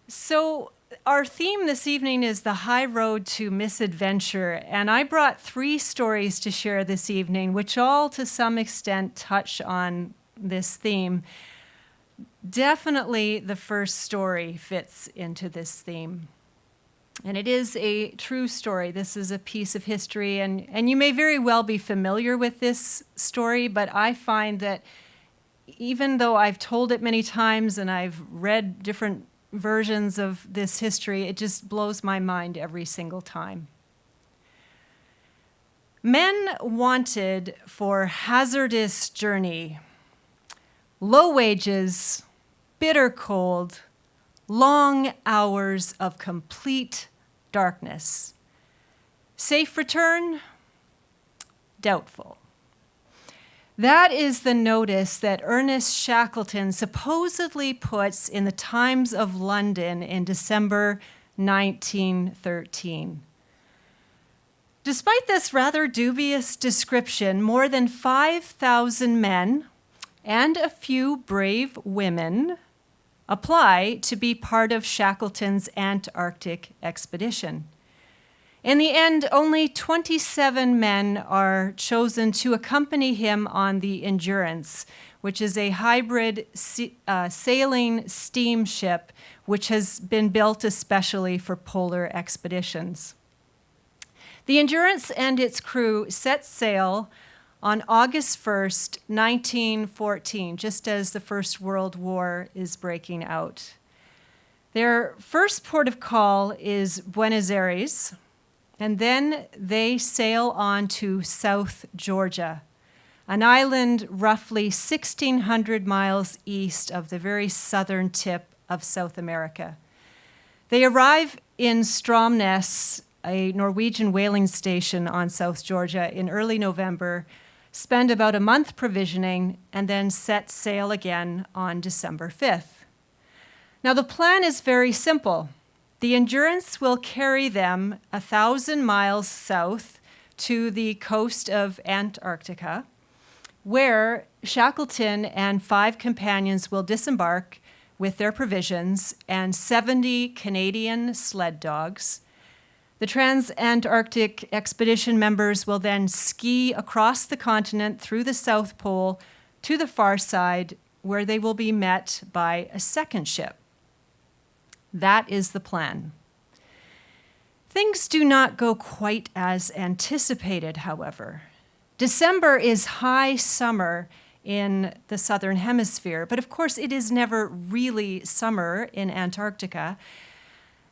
So our theme this evening is the high road to misadventure, and I brought 3 stories to share this evening, which all to some extent touch on this theme. Definitely the first story fits into this theme. And it is a true story. This is a piece of history, and you may very well be familiar with this story, but I find that even though I've told it many times and I've read different versions of this history, it just blows my mind every single time. Men wanted for hazardous journey, low wages, bitter cold, long hours of complete darkness. Safe return? Doubtful. That is the notice that Ernest Shackleton supposedly puts in the Times of London in December 1913. Despite this rather dubious description, more than 5,000 men and a few brave women apply to be part of Shackleton's Antarctic expedition. In the end, only 27 men are chosen to accompany him on the Endurance, which is a hybrid sailing steamship which has been built especially for polar expeditions. The Endurance and its crew set sail on August 1st, 1914, just as the First World War is breaking out. Their first port of call is Buenos Aires, and then they sail on to South Georgia, an island roughly 1,600 miles east of the very southern tip of South America. They arrive in Stromness, a Norwegian whaling station on South Georgia, in early November, spend about a month provisioning, and then set sail again on December 5th. Now, the plan is very simple. The Endurance will carry them 1,000 miles south to the coast of Antarctica, where Shackleton and 5 companions will disembark with their provisions and 70 Canadian sled dogs. The Trans-Antarctic Expedition members will then ski across the continent through the South Pole to the far side, where they will be met by a second ship. That is the plan. Things do not go quite as anticipated, however. December is high summer in the southern hemisphere, but of course it is never really summer in Antarctica.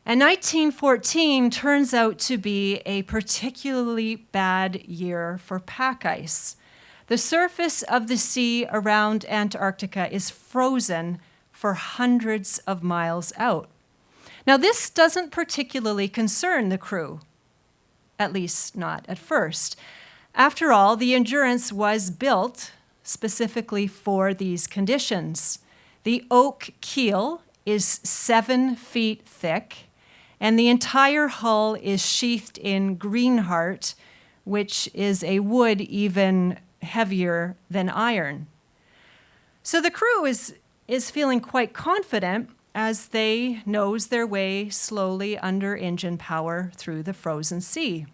And 1914 turns out to be a particularly bad year for pack ice. The surface of the sea around Antarctica is frozen for hundreds of miles out. Now, this doesn't particularly concern the crew, at least not at first. After all, the Endurance was built specifically for these conditions. The oak keel is 7 feet thick, and the entire hull is sheathed in greenheart, which is a wood even heavier than iron. So the crew is feeling quite confident as they nose their way slowly under engine power through the frozen sea.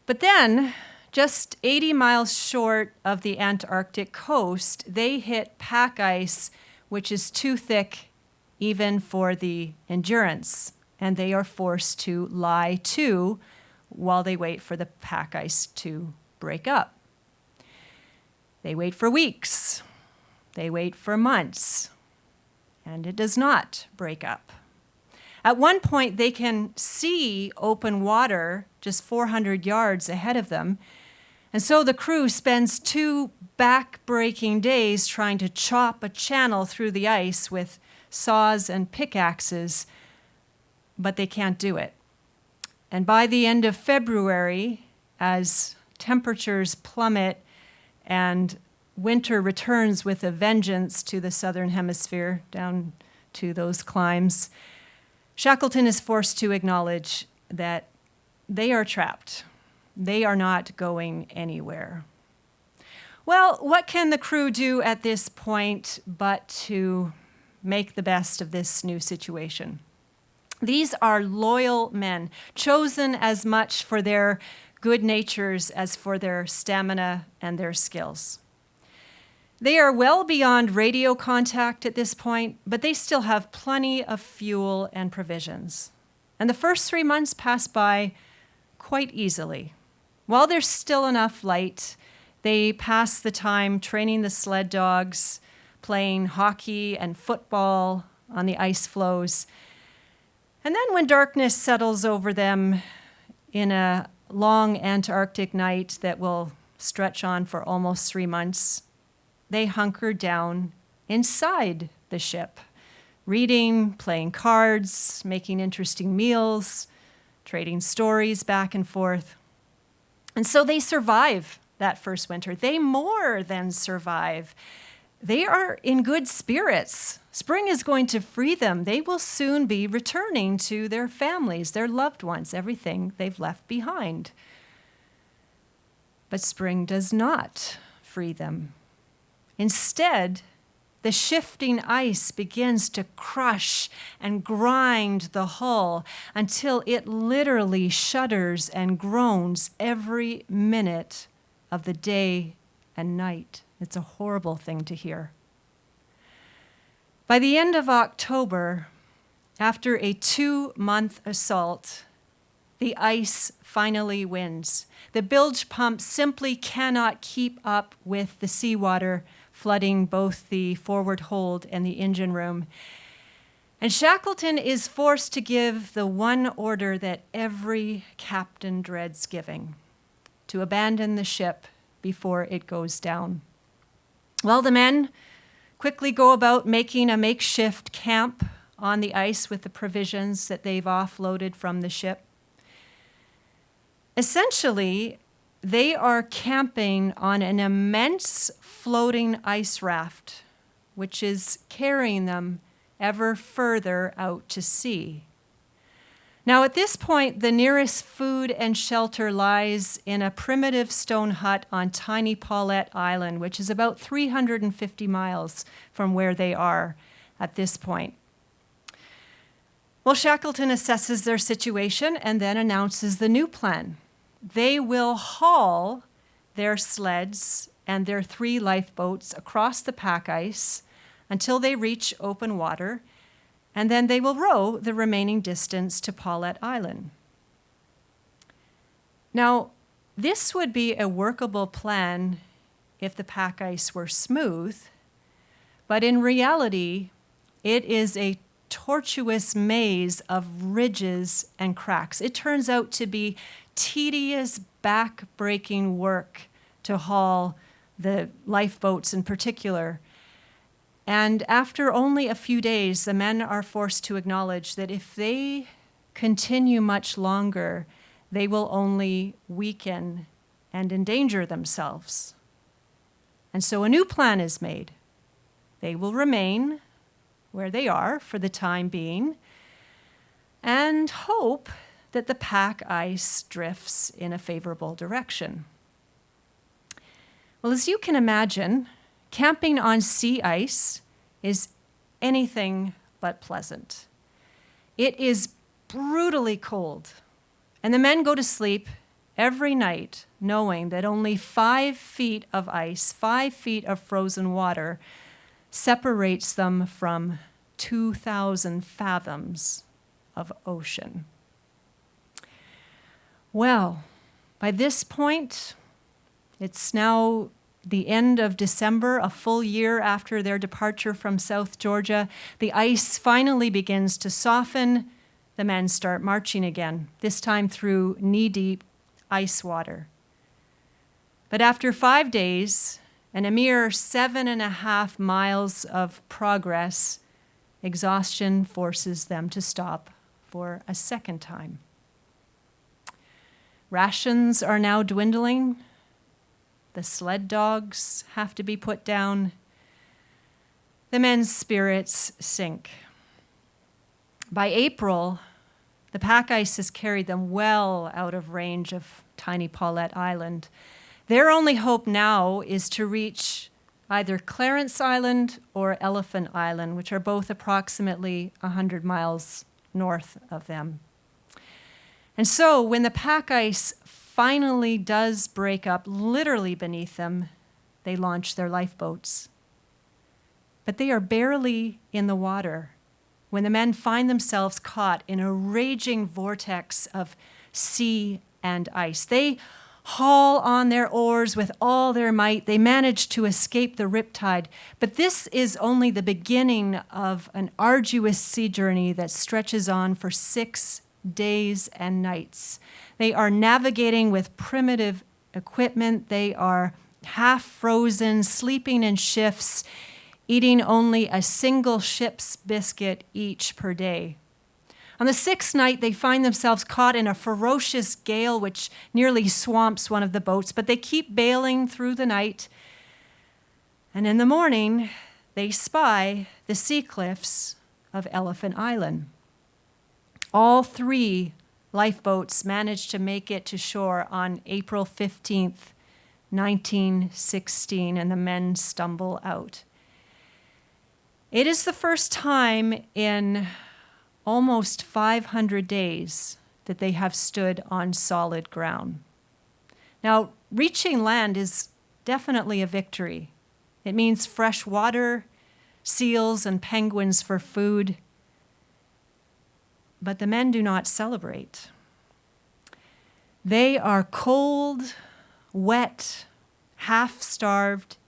But then, just 80 miles short of the Antarctic coast, they hit pack ice, which is too thick even for the Endurance, and they are forced to lie to while they wait for the pack ice to break up. They wait for weeks. They wait for months. And it does not break up. At one point, they can see open water just 400 yards ahead of them. And so the crew spends 2 back-breaking days trying to chop a channel through the ice with saws and pickaxes, but they can't do it. And by the end of February, as temperatures plummet and winter returns with a vengeance to the southern hemisphere, down to those climes, Shackleton is forced to acknowledge that they are trapped. They are not going anywhere. Well, what can the crew do at this point but to make the best of this new situation? These are loyal men, chosen as much for their good natures as for their stamina and their skills. They are well beyond radio contact at this point, but they still have plenty of fuel and provisions. And the first 3 months pass by quite easily. While there's still enough light, they pass the time training the sled dogs, playing hockey and football on the ice floes. And then when darkness settles over them in a long Antarctic night that will stretch on for almost 3 months, they hunker down inside the ship, reading, playing cards, making interesting meals, trading stories back and forth. And so they survive that first winter. They more than survive. They are in good spirits. Spring is going to free them. They will soon be returning to their families, their loved ones, everything they've left behind. But spring does not free them. Instead, the shifting ice begins to crush and grind the hull until it literally shudders and groans every minute of the day and night. It's a horrible thing to hear. By the end of October, after a 2-month assault, the ice finally wins. The bilge pump simply cannot keep up with the seawater flooding both the forward hold and the engine room. And Shackleton is forced to give the one order that every captain dreads giving: to abandon the ship before it goes down. Well, the men quickly go about making a makeshift camp on the ice with the provisions that they've offloaded from the ship. Essentially, they are camping on an immense floating ice raft, which is carrying them ever further out to sea. Now, at this point, the nearest food and shelter lies in a primitive stone hut on tiny Paulette Island, which is about 350 miles from where they are at this point. Well, Shackleton assesses their situation and then announces the new plan. They will haul their sleds and their 3 lifeboats across the pack ice until they reach open water, and then they will row the remaining distance to Paulette Island. Now, this would be a workable plan if the pack ice were smooth, but in reality, it is a tortuous maze of ridges and cracks. It turns out to be tedious, back-breaking work to haul the lifeboats in particular. And after only a few days, the men are forced to acknowledge that if they continue much longer, they will only weaken and endanger themselves. And so a new plan is made. They will remain where they are for the time being and hope that the pack ice drifts in a favorable direction. Well, as you can imagine, camping on sea ice is anything but pleasant. It is brutally cold, and the men go to sleep every night knowing that only 5 feet of ice, 5 feet of frozen water, separates them from 2,000 fathoms of ocean. Well, by this point, it's now the end of December, a full year after their departure from South Georgia. The ice finally begins to soften. The men start marching again, this time through knee-deep ice water. But after 5 days and a mere 7.5 miles of progress, exhaustion forces them to stop for a second time. Rations are now dwindling. The sled dogs have to be put down. The men's spirits sink. By April, the pack ice has carried them well out of range of tiny Paulette Island. Their only hope now is to reach either Clarence Island or Elephant Island, which are both approximately 100 miles north of them. And so when the pack ice finally does break up literally beneath them, they launch their lifeboats. But they are barely in the water when the men find themselves caught in a raging vortex of sea and ice. They haul on their oars with all their might. They manage to escape the riptide. But this is only the beginning of an arduous sea journey that stretches on for 6 days and nights. They are navigating with primitive equipment. They are half frozen, sleeping in shifts, eating only a single ship's biscuit each per day. On the 6th night, they find themselves caught in a ferocious gale which nearly swamps one of the boats, but they keep bailing through the night. And in the morning, they spy the sea cliffs of Elephant Island. All 3 lifeboats managed to make it to shore on April 15th, 1916, and the men stumble out. It is the first time in almost 500 days that they have stood on solid ground. Now, reaching land is definitely a victory. It means fresh water, seals, and penguins for food. But the men do not celebrate. They are cold, wet, half-starved,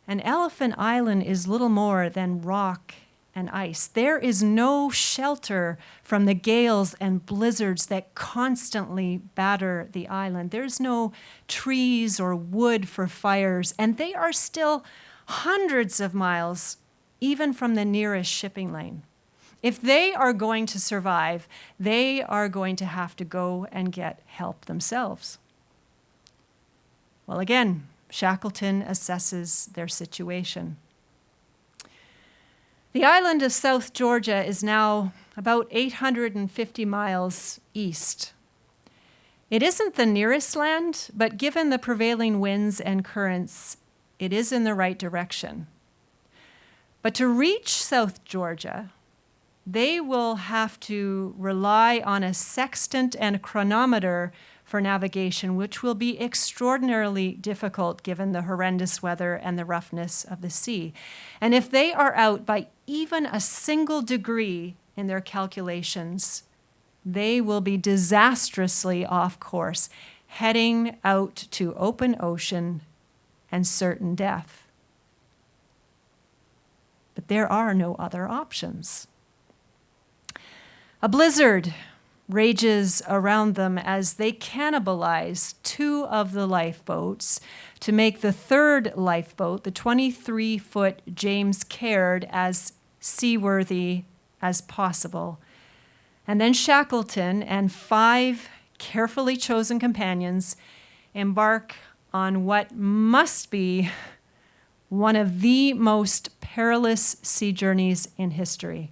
and Elephant Island is little more than rock and ice. There is no shelter from the gales and blizzards that constantly batter the island. There's no trees or wood for fires, and they are still hundreds of miles even from the nearest shipping lane. If they are going to survive, they are going to have to go and get help themselves. Well, again, Shackleton assesses their situation. The island of South Georgia is now about 850 miles east. It isn't the nearest land, but given the prevailing winds and currents, it is in the right direction. But to reach South Georgia, they will have to rely on a sextant and a chronometer for navigation, which will be extraordinarily difficult given the horrendous weather and the roughness of the sea. And if they are out by even a single degree in their calculations, they will be disastrously off course, heading out to open ocean and certain death. But there are no other options. A blizzard rages around them as they cannibalize 2 of the lifeboats to make the 3rd lifeboat, the 23-foot James Caird, as seaworthy as possible. And then Shackleton and 5 carefully chosen companions embark on what must be one of the most perilous sea journeys in history.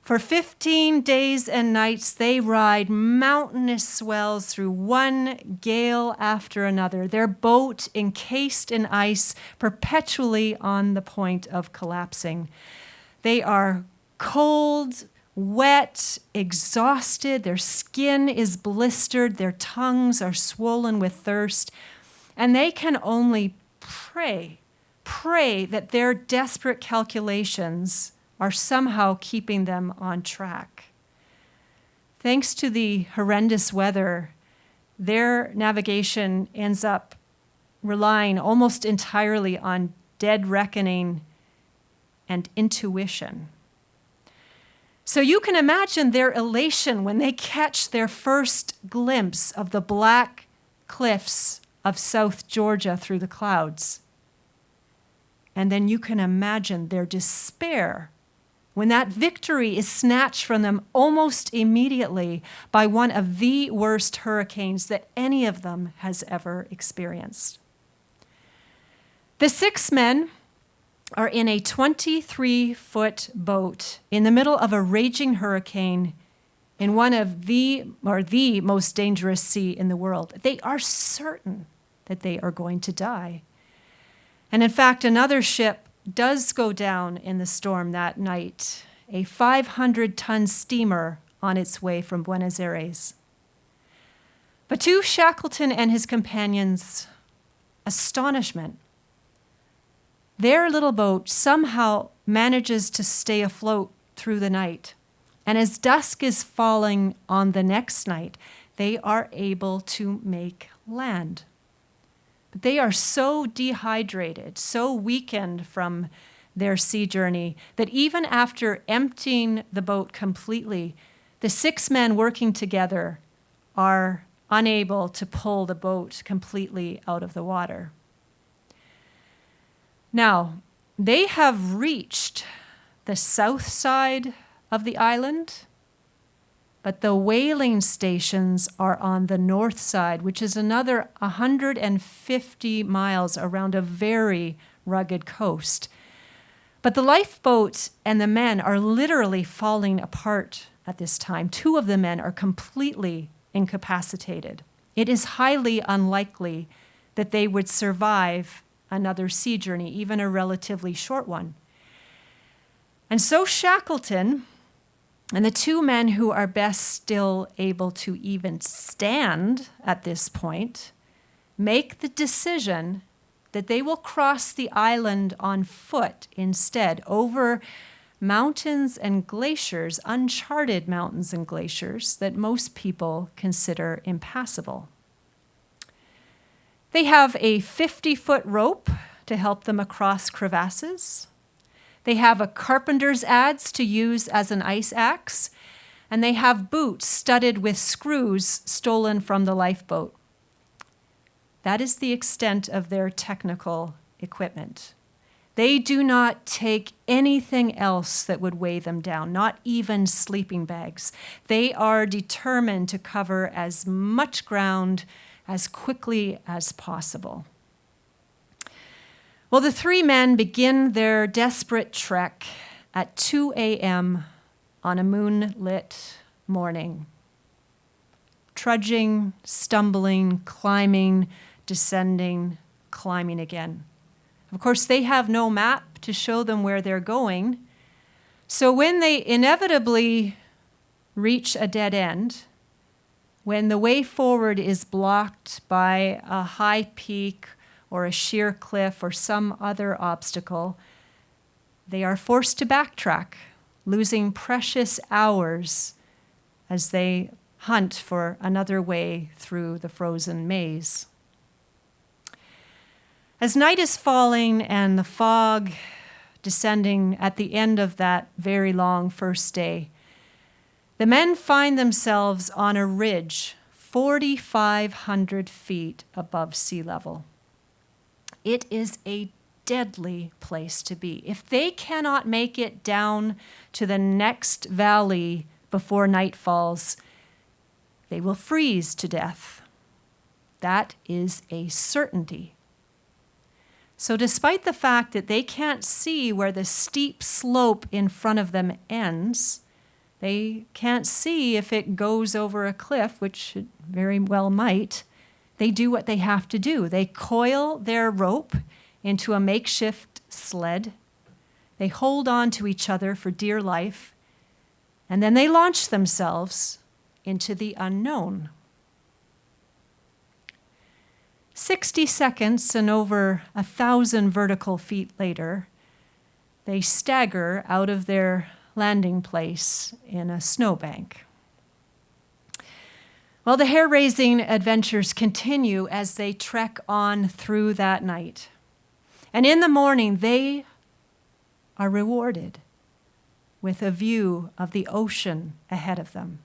For 15 days and nights, they ride mountainous swells through one gale after another, their boat encased in ice, perpetually on the point of collapsing. They are cold, wet, exhausted, their skin is blistered, their tongues are swollen with thirst, and they can only pray that their desperate calculations are somehow keeping them on track. Thanks to the horrendous weather, their navigation ends up relying almost entirely on dead reckoning and intuition. So you can imagine their elation when they catch their first glimpse of the black cliffs of South Georgia through the clouds. And then you can imagine their despair when that victory is snatched from them almost immediately by one of the worst hurricanes that any of them has ever experienced. The 6 men are in a 23-foot boat in the middle of a raging hurricane in one of the most dangerous sea in the world. They are certain that they are going to die. And in fact, another ship does go down in the storm that night, a 500-ton steamer on its way from Buenos Aires. But to Shackleton and his companions' astonishment, their little boat somehow manages to stay afloat through the night. And as dusk is falling on the next night, they are able to make land. But they are so dehydrated, so weakened from their sea journey, that even after emptying the boat completely, the 6 men working together are unable to pull the boat completely out of the water. Now, they have reached the south side of the island, but the whaling stations are on the north side, which is another 150 miles around a very rugged coast. But the lifeboat and the men are literally falling apart at this time. 2 of the men are completely incapacitated. It is highly unlikely that they would survive another sea journey, even a relatively short one. And so Shackleton and the 2 men who are best still able to even stand at this point make the decision that they will cross the island on foot instead, over mountains and glaciers, uncharted mountains and glaciers that most people consider impassable. They have a 50-foot rope to help them across crevasses. They have a carpenter's adze to use as an ice axe, and they have boots studded with screws stolen from the lifeboat. That is the extent of their technical equipment. They do not take anything else that would weigh them down, not even sleeping bags. They are determined to cover as much ground as quickly as possible. Well, the three men begin their desperate trek at 2 a.m. on a moonlit morning. Trudging, stumbling, climbing, descending, climbing again. Of course, they have no map to show them where they're going. So when they inevitably reach a dead end, when the way forward is blocked by a high peak or a sheer cliff or some other obstacle, they are forced to backtrack, losing precious hours as they hunt for another way through the frozen maze. As night is falling and the fog descending at the end of that very long first day, the men find themselves on a ridge 4,500 feet above sea level. It is a deadly place to be. If they cannot make it down to the next valley before night falls, they will freeze to death. That is a certainty. So despite the fact that they can't see where the steep slope in front of them ends, they can't see if it goes over a cliff, which it very well might, they do what they have to do. They coil their rope into a makeshift sled. They hold on to each other for dear life, and then they launch themselves into the unknown. 60 seconds and over 1,000 vertical feet later, they stagger out of their landing place in a snowbank. Well, the hair-raising adventures continue as they trek on through that night. And in the morning, they are rewarded with a view of the ocean ahead of them.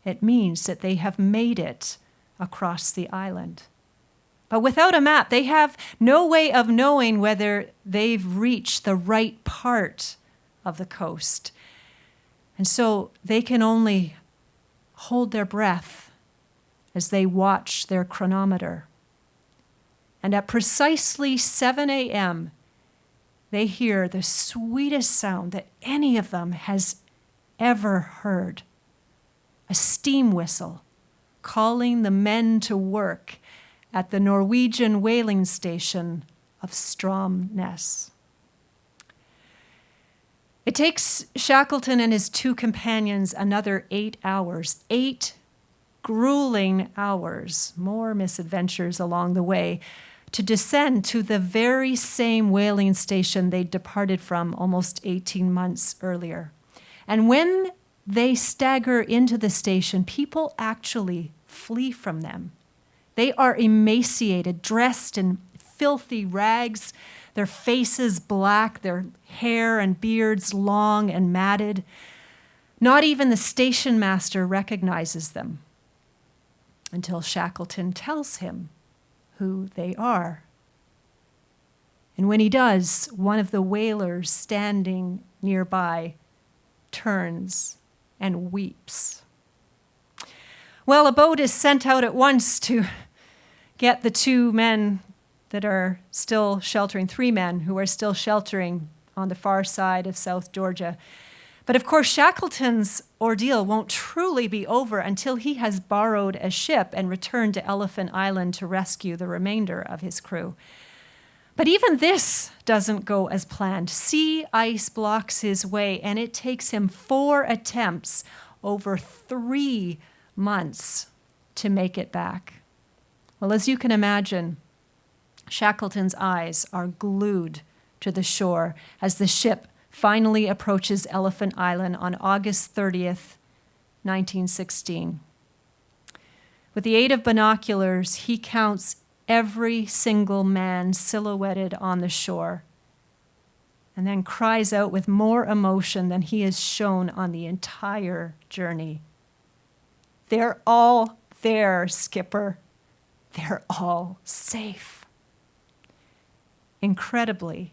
It means that they have made it across the island. But without a map, they have no way of knowing whether they've reached the right part of the coast. And so they can only hold their breath as they watch their chronometer. And at precisely 7 a.m., they hear the sweetest sound that any of them has ever heard. A steam whistle calling the men to work at the Norwegian whaling station of Stromness. It takes Shackleton and his two companions another 8 hours, 8 grueling hours, more misadventures along the way, to descend to the very same whaling station they departed from almost 18 months earlier. And when they stagger into the station, people actually flee from them. They are emaciated, dressed in filthy rags, their faces black, their hair and beards long and matted. Not even the station master recognizes them until Shackleton tells him who they are. And when he does, one of the whalers standing nearby turns and weeps. Well, a boat is sent out at once to get the two men that are still sheltering, 3 men who are still sheltering on the far side of South Georgia. But of course, Shackleton's ordeal won't truly be over until he has borrowed a ship and returned to Elephant Island to rescue the remainder of his crew. But even this doesn't go as planned. Sea ice blocks his way, and it takes him 4 attempts over 3 months to make it back. Well, as you can imagine, Shackleton's eyes are glued to the shore as the ship finally approaches Elephant Island on August 30th, 1916. With the aid of binoculars, he counts every single man silhouetted on the shore, and then cries out with more emotion than he has shown on the entire journey. "They're all there, Skipper. They're all safe." Incredibly,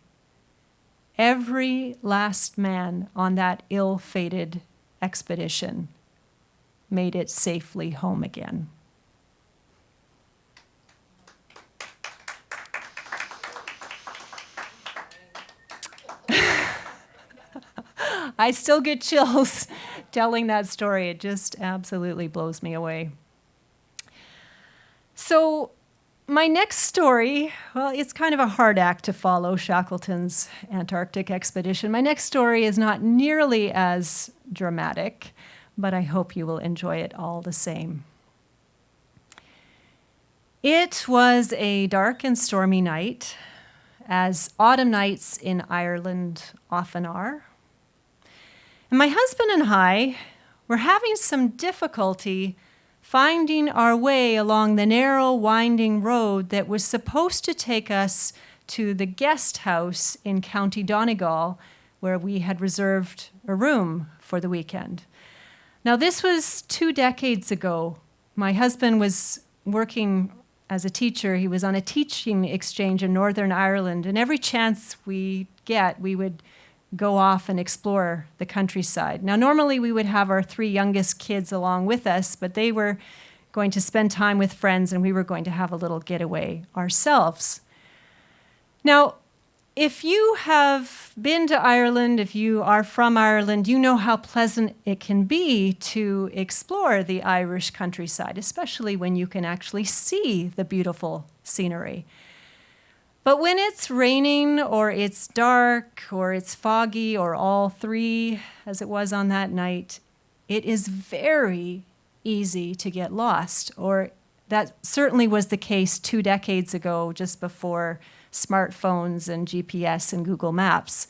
every last man on that ill-fated expedition made it safely home again. I still get chills telling that story. It just absolutely blows me away. So my next story, well, it's kind of a hard act to follow, Shackleton's Antarctic expedition. My next story is not nearly as dramatic, but I hope you will enjoy it all the same. It was a dark and stormy night, as autumn nights in Ireland often are. And my husband and I were having some difficulty finding our way along the narrow, winding road that was supposed to take us to the guest house in County Donegal, where we had reserved a room for the weekend. Now, this was 2 decades ago. My husband was working as a teacher. He was on a teaching exchange in Northern Ireland, and every chance we get, we would go off and explore the countryside. Now, normally we would have our 3 youngest kids along with us, but they were going to spend time with friends, and we were going to have a little getaway ourselves. Now, if you have been to Ireland, if you are from Ireland, you know how pleasant it can be to explore the Irish countryside, especially when you can actually see the beautiful scenery. But when it's raining, or it's dark, or it's foggy, or all 3, as it was on that night, it is very easy to get lost. Or that certainly was the case 2 decades ago, just before smartphones and GPS and Google Maps.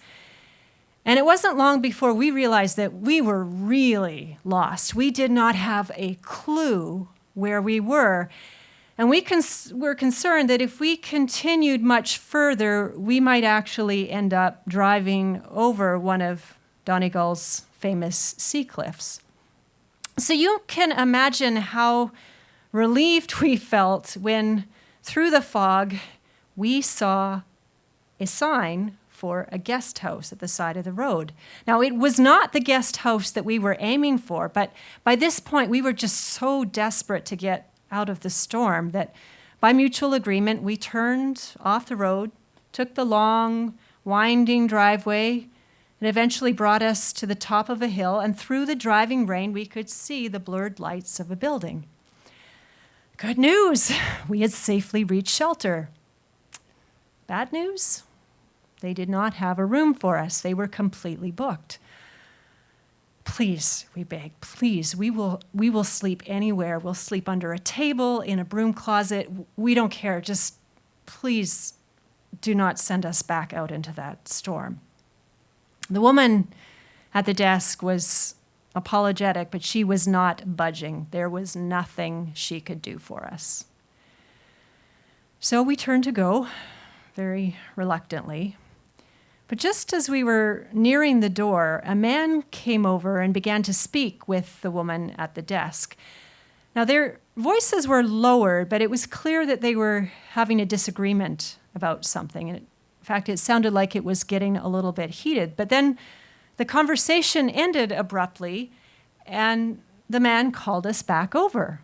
And it wasn't long before we realized that we were really lost. We did not have a clue where we were. And we were concerned that if we continued much further, we might actually end up driving over one of Donegal's famous sea cliffs. So you can imagine how relieved we felt when, through the fog, we saw a sign for a guest house at the side of the road. Now, it was not the guest house that we were aiming for, but by this point, we were just so desperate to get out of the storm that by mutual agreement, we turned off the road, took the long, winding driveway, and eventually brought us to the top of a hill, and through the driving rain, we could see the blurred lights of a building. Good news, we had safely reached shelter. Bad news, they did not have a room for us. They were completely booked. Please, we begged, please, we will sleep anywhere. We'll sleep under a table, in a broom closet. We don't care. Just please do not send us back out into that storm. The woman at the desk was apologetic, but she was not budging. There was nothing she could do for us. So we turned to go, very reluctantly. But just as we were nearing the door, a man came over and began to speak with the woman at the desk. Now, their voices were lowered, but it was clear that they were having a disagreement about something. And in fact, it sounded like it was getting a little bit heated. But then the conversation ended abruptly, and the man called us back over.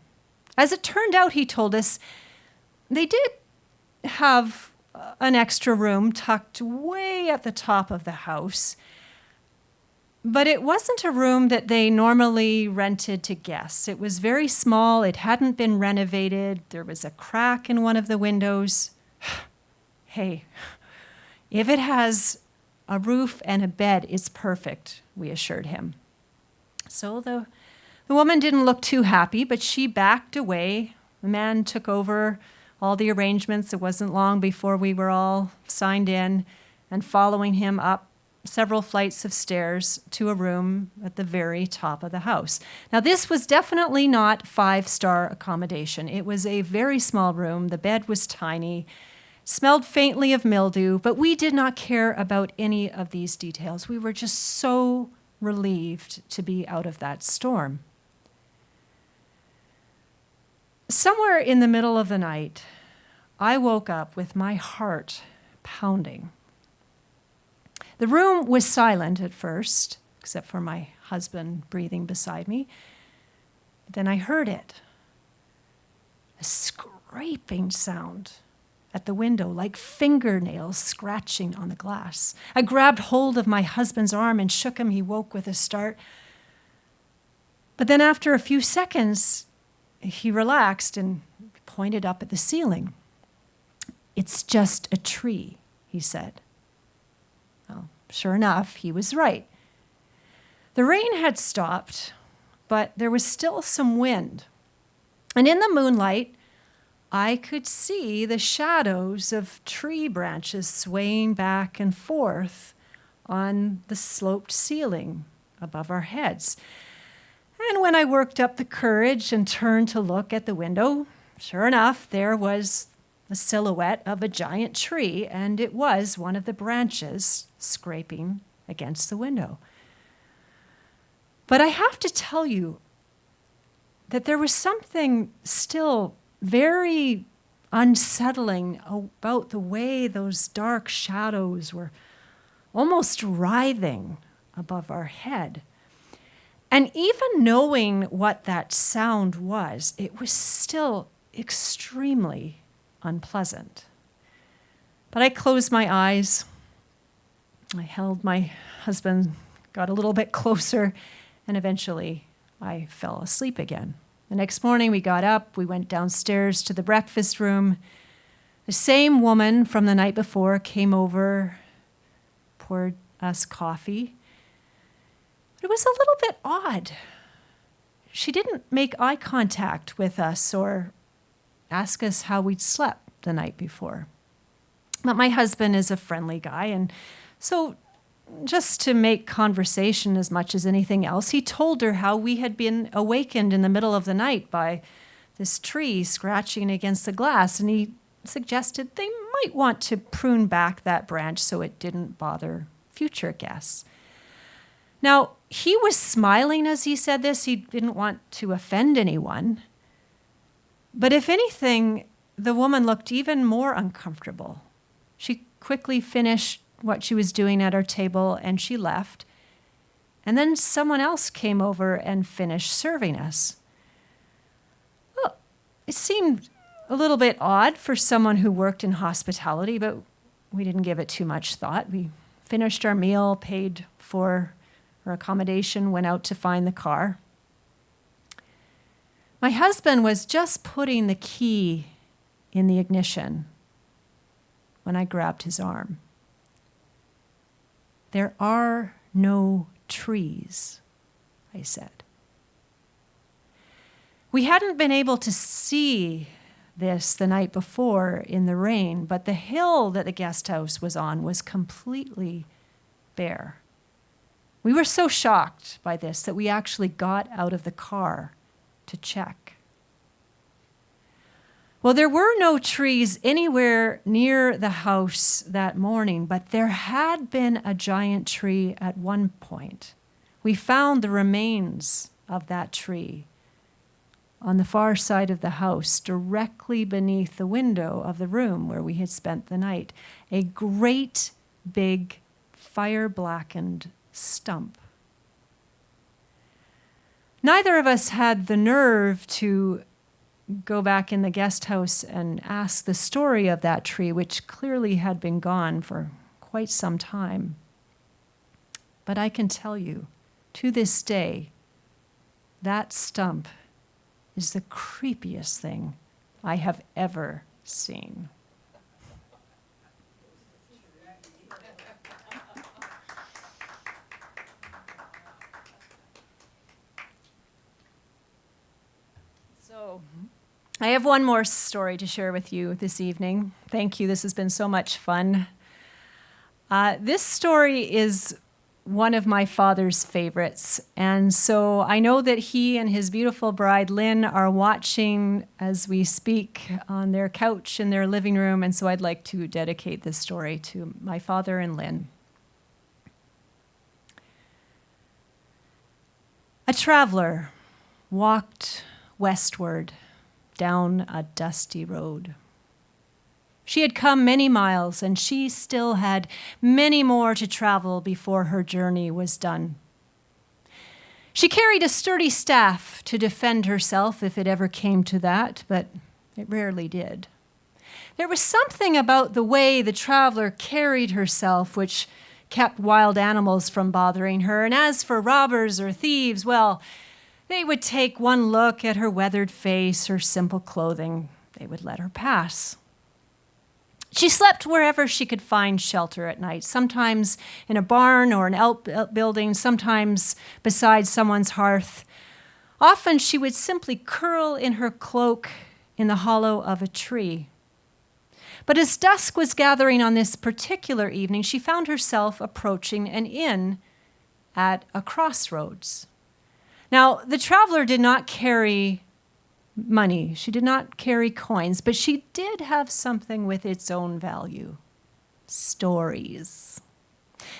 As it turned out, he told us they did have an extra room tucked way at the top of the house, but it wasn't a room that they normally rented to guests. It was very small. It hadn't been renovated. There was a crack in one of the windows. Hey, if it has a roof and a bed, it's perfect, we assured him. So the woman didn't look too happy, but she backed away. The man took over all the arrangements. It wasn't long before we were all signed in and following him up several flights of stairs to a room at the very top of the house. Now, this was definitely not 5-star accommodation. It was a very small room. The bed was tiny, smelled faintly of mildew, but we did not care about any of these details. We were just so relieved to be out of that storm. Somewhere in the middle of the night, I woke up with my heart pounding. The room was silent at first, except for my husband breathing beside me. But then I heard it, a scraping sound at the window, like fingernails scratching on the glass. I grabbed hold of my husband's arm and shook him. He woke with a start. But then after a few seconds, he relaxed and pointed up at the ceiling. "It's just a tree," he said. Well, sure enough, he was right. The rain had stopped, but there was still some wind. And in the moonlight, I could see the shadows of tree branches swaying back and forth on the sloped ceiling above our heads. And when I worked up the courage and turned to look at the window, sure enough, there was the silhouette of a giant tree, and it was one of the branches scraping against the window. But I have to tell you that there was something still very unsettling about the way those dark shadows were almost writhing above our head. And even knowing what that sound was, it was still extremely unpleasant. But I closed my eyes. I held my husband, got a little bit closer, and eventually I fell asleep again. The next morning we got up, we went downstairs to the breakfast room. The same woman from the night before came over, poured us coffee. It was a little bit odd. She didn't make eye contact with us or ask us how we'd slept the night before. But my husband is a friendly guy, and so just to make conversation as much as anything else, he told her how we had been awakened in the middle of the night by this tree scratching against the glass, and he suggested they might want to prune back that branch so it didn't bother future guests. Now, he was smiling as he said this. He didn't want to offend anyone. But if anything, the woman looked even more uncomfortable. She quickly finished what she was doing at our table and she left. And then someone else came over and finished serving us. Well, it seemed a little bit odd for someone who worked in hospitality, but we didn't give it too much thought. We finished our meal, paid for our accommodation, went out to find the car. My husband was just putting the key in the ignition when I grabbed his arm. "There are no trees," I said. We hadn't been able to see this the night before in the rain, but the hill that the guest house was on was completely bare. We were so shocked by this that we actually got out of the car to check. Well, there were no trees anywhere near the house that morning, but there had been a giant tree at one point. We found the remains of that tree on the far side of the house, directly beneath the window of the room where we had spent the night. A great big fire-blackened stump. Neither of us had the nerve to go back in the guest house and ask the story of that tree, which clearly had been gone for quite some time. But I can tell you, to this day, that stump is the creepiest thing I have ever seen. So, I have one more story to share with you this evening. Thank you. This has been so much fun. This story is one of my father's favorites. And so I know that he and his beautiful bride, Lynn, are watching as we speak on their couch in their living room. And so I'd like to dedicate this story to my father and Lynn. A traveler walked westward down a dusty road. She had come many miles, and she still had many more to travel before her journey was done. She carried a sturdy staff to defend herself if it ever came to that, but it rarely did. There was something about the way the traveler carried herself which kept wild animals from bothering her, and as for robbers or thieves, well, they would take one look at her weathered face, her simple clothing. They would let her pass. She slept wherever she could find shelter at night, sometimes in a barn or an outbuilding, sometimes beside someone's hearth. Often she would simply curl in her cloak in the hollow of a tree. But as dusk was gathering on this particular evening, she found herself approaching an inn at a crossroads. Now, the traveler did not carry money. She did not carry coins, but she did have something with its own value: stories.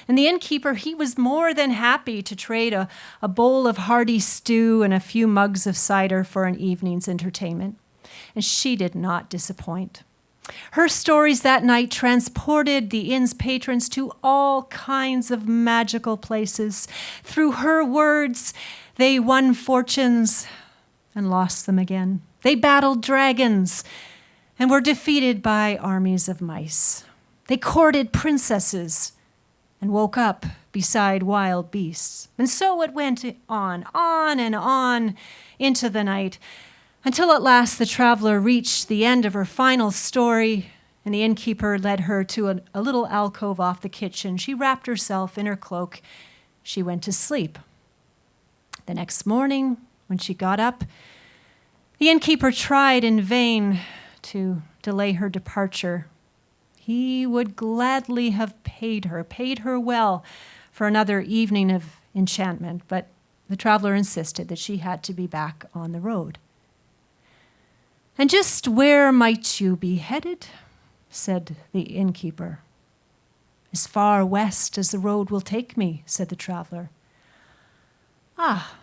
And the innkeeper, he was more than happy to trade a bowl of hearty stew and a few mugs of cider for an evening's entertainment. And she did not disappoint. Her stories that night transported the inn's patrons to all kinds of magical places. Through her words, they won fortunes and lost them again. They battled dragons and were defeated by armies of mice. They courted princesses and woke up beside wild beasts. And so it went on and on into the night, until at last the traveler reached the end of her final story, and the innkeeper led her to a little alcove off the kitchen. She wrapped herself in her cloak. She went to sleep. The next morning, when she got up, the innkeeper tried in vain to delay her departure. He would gladly have paid her well for another evening of enchantment, but the traveler insisted that she had to be back on the road. "And just where might you be headed?" said the innkeeper. "As far west as the road will take me," said the traveler. "Ah,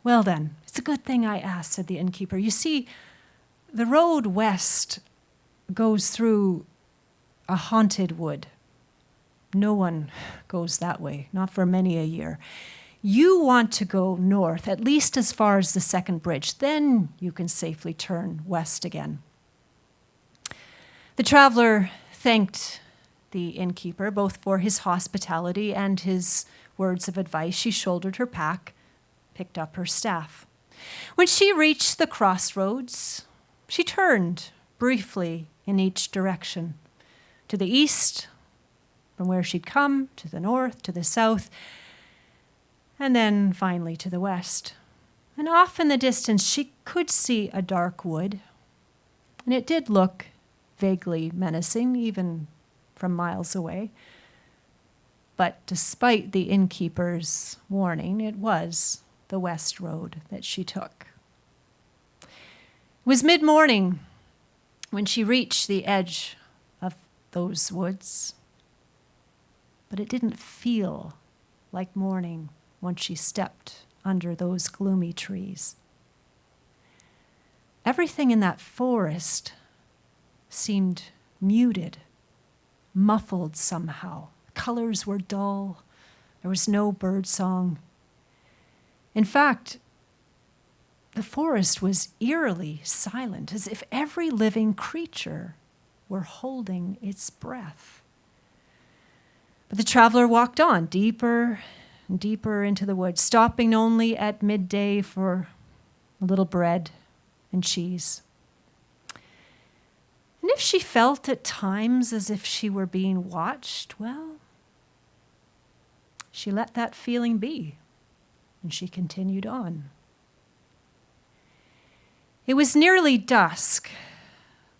well then, it's a good thing I asked," said the innkeeper. "You see, the road west goes through a haunted wood. No one goes that way, not for many a year. You want to go north, at least as far as the second bridge. Then you can safely turn west again." The traveler thanked the innkeeper both for his hospitality and his words of advice. She shouldered her pack, picked up her staff. When she reached the crossroads, she turned briefly in each direction. To the east, from where she'd come, to the north, to the south, and then finally to the west. And off in the distance, she could see a dark wood, and it did look vaguely menacing, even from miles away. But despite the innkeeper's warning, it was the west road that she took. It was mid-morning when she reached the edge of those woods, but it didn't feel like morning once she stepped under those gloomy trees. Everything in that forest seemed muted, muffled somehow. Colors were dull. There was no bird song. In fact, the forest was eerily silent, as if every living creature were holding its breath. But the traveler walked on, deeper and deeper into the woods, stopping only at midday for a little bread and cheese. And if she felt at times as if she were being watched, well, she let that feeling be, and she continued on. It was nearly dusk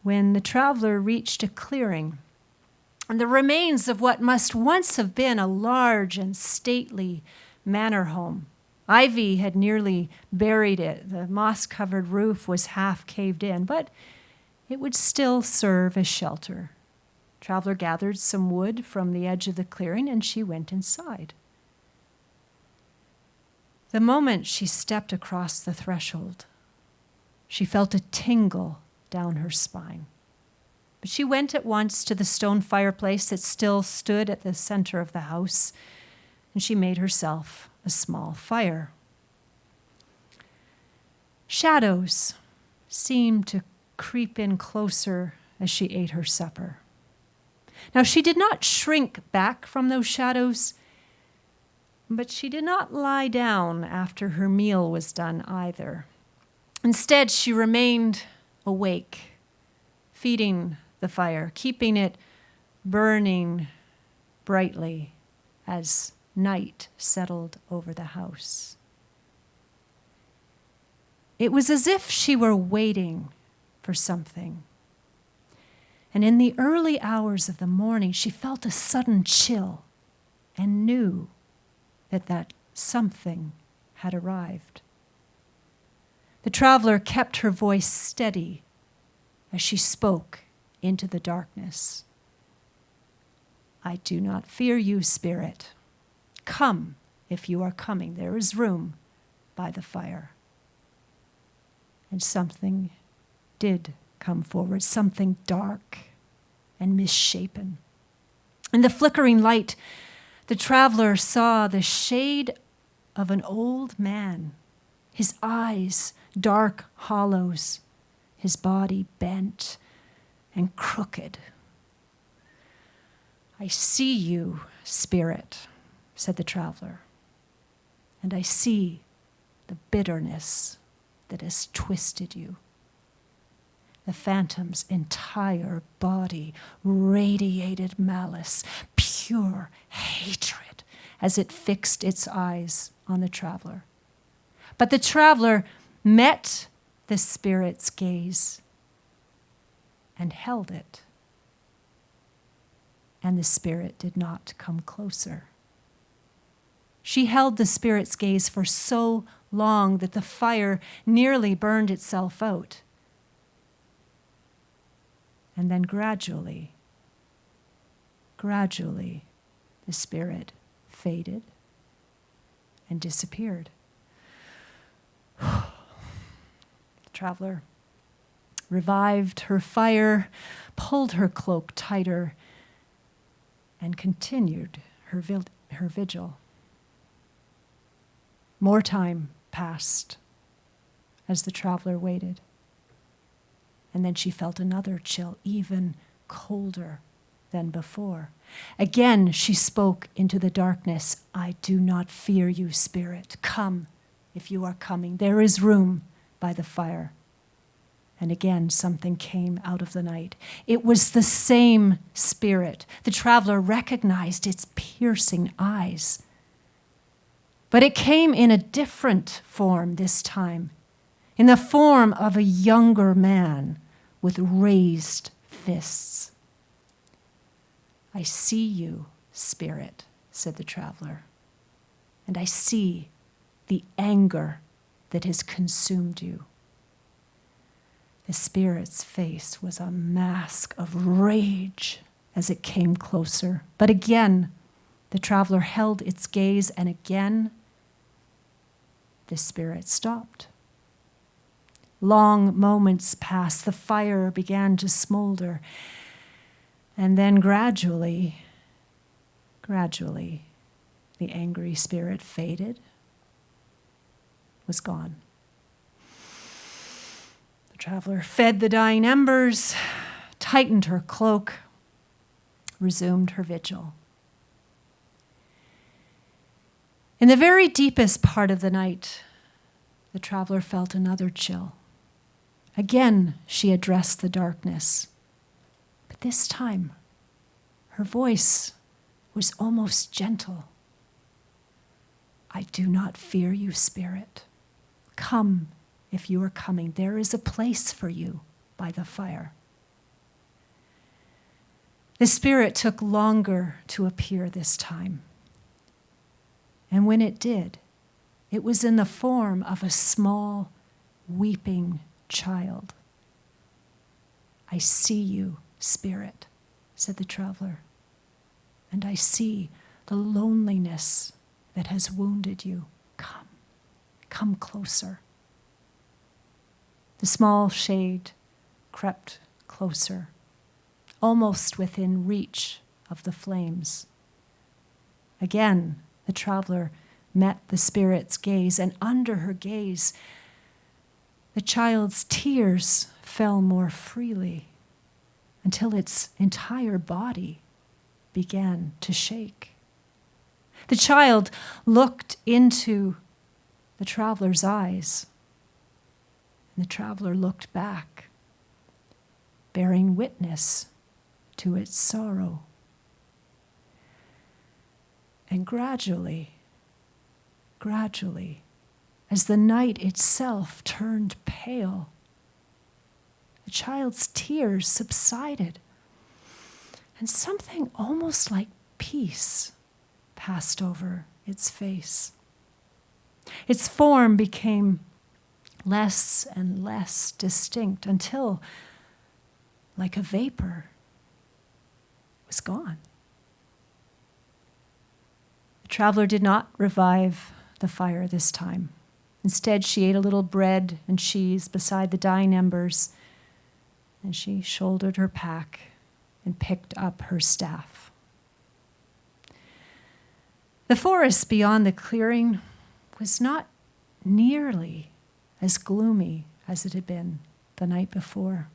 when the traveler reached a clearing and the remains of what must once have been a large and stately manor home. Ivy had nearly buried it. The moss-covered roof was half caved in, but it would still serve as shelter. Traveler gathered some wood from the edge of the clearing, and she went inside. The moment she stepped across the threshold, she felt a tingle down her spine. But she went at once to the stone fireplace that still stood at the center of the house, and she made herself a small fire. Shadows seemed to creep in closer as she ate her supper. Now, she did not shrink back from those shadows, but she did not lie down after her meal was done either. Instead, she remained awake, feeding the fire, keeping it burning brightly as night settled over the house. It was as if she were waiting for something. And in the early hours of the morning, she felt a sudden chill and knew that something had arrived. The traveler kept her voice steady as she spoke into the darkness. I do not fear you, spirit. Come, if you are coming. There is room by the fire. And something did come forward, something dark and misshapen. In the flickering light, the traveler saw the shade of an old man, his eyes dark hollows, his body bent and crooked. I see you, spirit, said the traveler, and I see the bitterness that has twisted you. The phantom's entire body radiated malice, pure hatred, as it fixed its eyes on the traveler. But the traveler met the spirit's gaze and held it. And the spirit did not come closer. She held the spirit's gaze for so long that the fire nearly burned itself out. And then gradually, the spirit faded and disappeared. The traveler revived her fire, pulled her cloak tighter, and continued her vigil. More time passed as the traveler waited. And then she felt another chill, even colder than before. Again, she spoke into the darkness. I do not fear you, spirit. Come, if you are coming. There is room by the fire. And again, something came out of the night. It was the same spirit. The traveler recognized its piercing eyes. But it came in a different form this time, in the form of a younger man with raised fists. I see you, spirit, said the traveler, and I see the anger that has consumed you. The spirit's face was a mask of rage as it came closer. But again, the traveler held its gaze, and again, the spirit stopped. Long moments passed. The fire began to smolder. And then gradually, the angry spirit faded, was gone. The traveler fed the dying embers, tightened her cloak, resumed her vigil. In the very deepest part of the night, the traveler felt another chill. Again, she addressed the darkness. But this time, her voice was almost gentle. I do not fear you, spirit. Come, if you are coming. There is a place for you by the fire. The spirit took longer to appear this time. And when it did, it was in the form of a small, weeping child. I see you, spirit, said the traveler, and I see the loneliness that has wounded you. Come closer. The small shade crept closer, almost within reach of the flames. Again, the traveler met the spirit's gaze, and under her gaze, the child's tears fell more freely until its entire body began to shake. The child looked into the traveler's eyes, and the traveler looked back, bearing witness to its sorrow. And gradually, as the night itself turned pale, the child's tears subsided, and something almost like peace passed over its face. Its form became less and less distinct until, like a vapor, it was gone. The traveler did not revive the fire this time. Instead, she ate a little bread and cheese beside the dying embers, and she shouldered her pack and picked up her staff. The forest beyond the clearing was not nearly as gloomy as it had been the night before.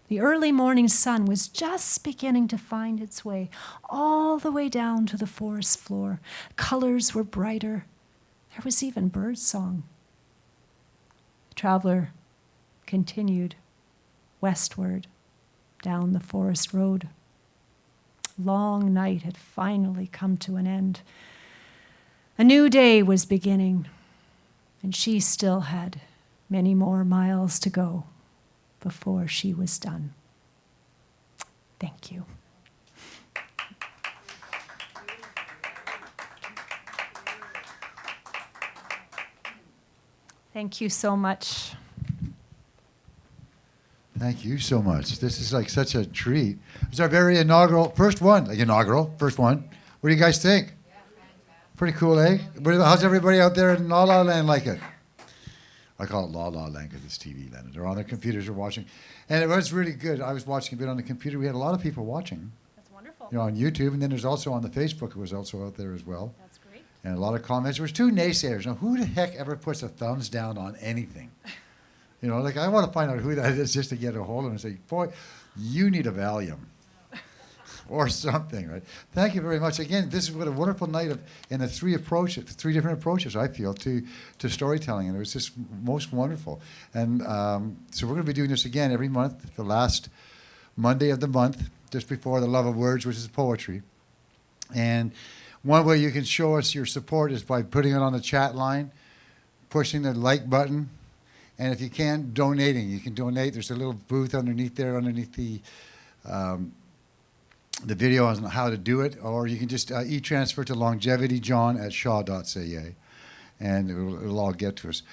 The early morning sun was just beginning to find its way all the way down to the forest floor. Colors were brighter. There was even bird song. The traveler continued westward down the forest road. Long night had finally come to an end. A new day was beginning, and she still had many more miles to go before she was done. Thank you. Thank you so much. Thank you so much. This is like such a treat. It's our very first one. What do you guys think? Pretty cool, eh? How's everybody out there in La La Land like it? I call it La La Land because it's TV land. They're on their computers, they're watching. And it was really good. I was watching a bit on the computer. We had a lot of people watching. That's wonderful. On YouTube, and then there's also on the Facebook, it was also out there as well. That's great. And a lot of comments. There was 2 naysayers. Now, who the heck ever puts a thumbs down on anything? I want to find out who that is just to get a hold of and say, boy, you need a Valium. Or something, right? Thank you very much. Again, this is what a wonderful night in the 3 different approaches, I feel, to storytelling. And it was just most wonderful. And so we're going to be doing this again every month, the last Monday of the month, just before the Love of Words, which is poetry. And one way you can show us your support is by putting it on the chat line, pushing the like button, and if you can, donating. You can donate. There's a little booth underneath the video on how to do it, or you can just e-transfer to longevityjohn@shaw.ca, and it'll all get to us.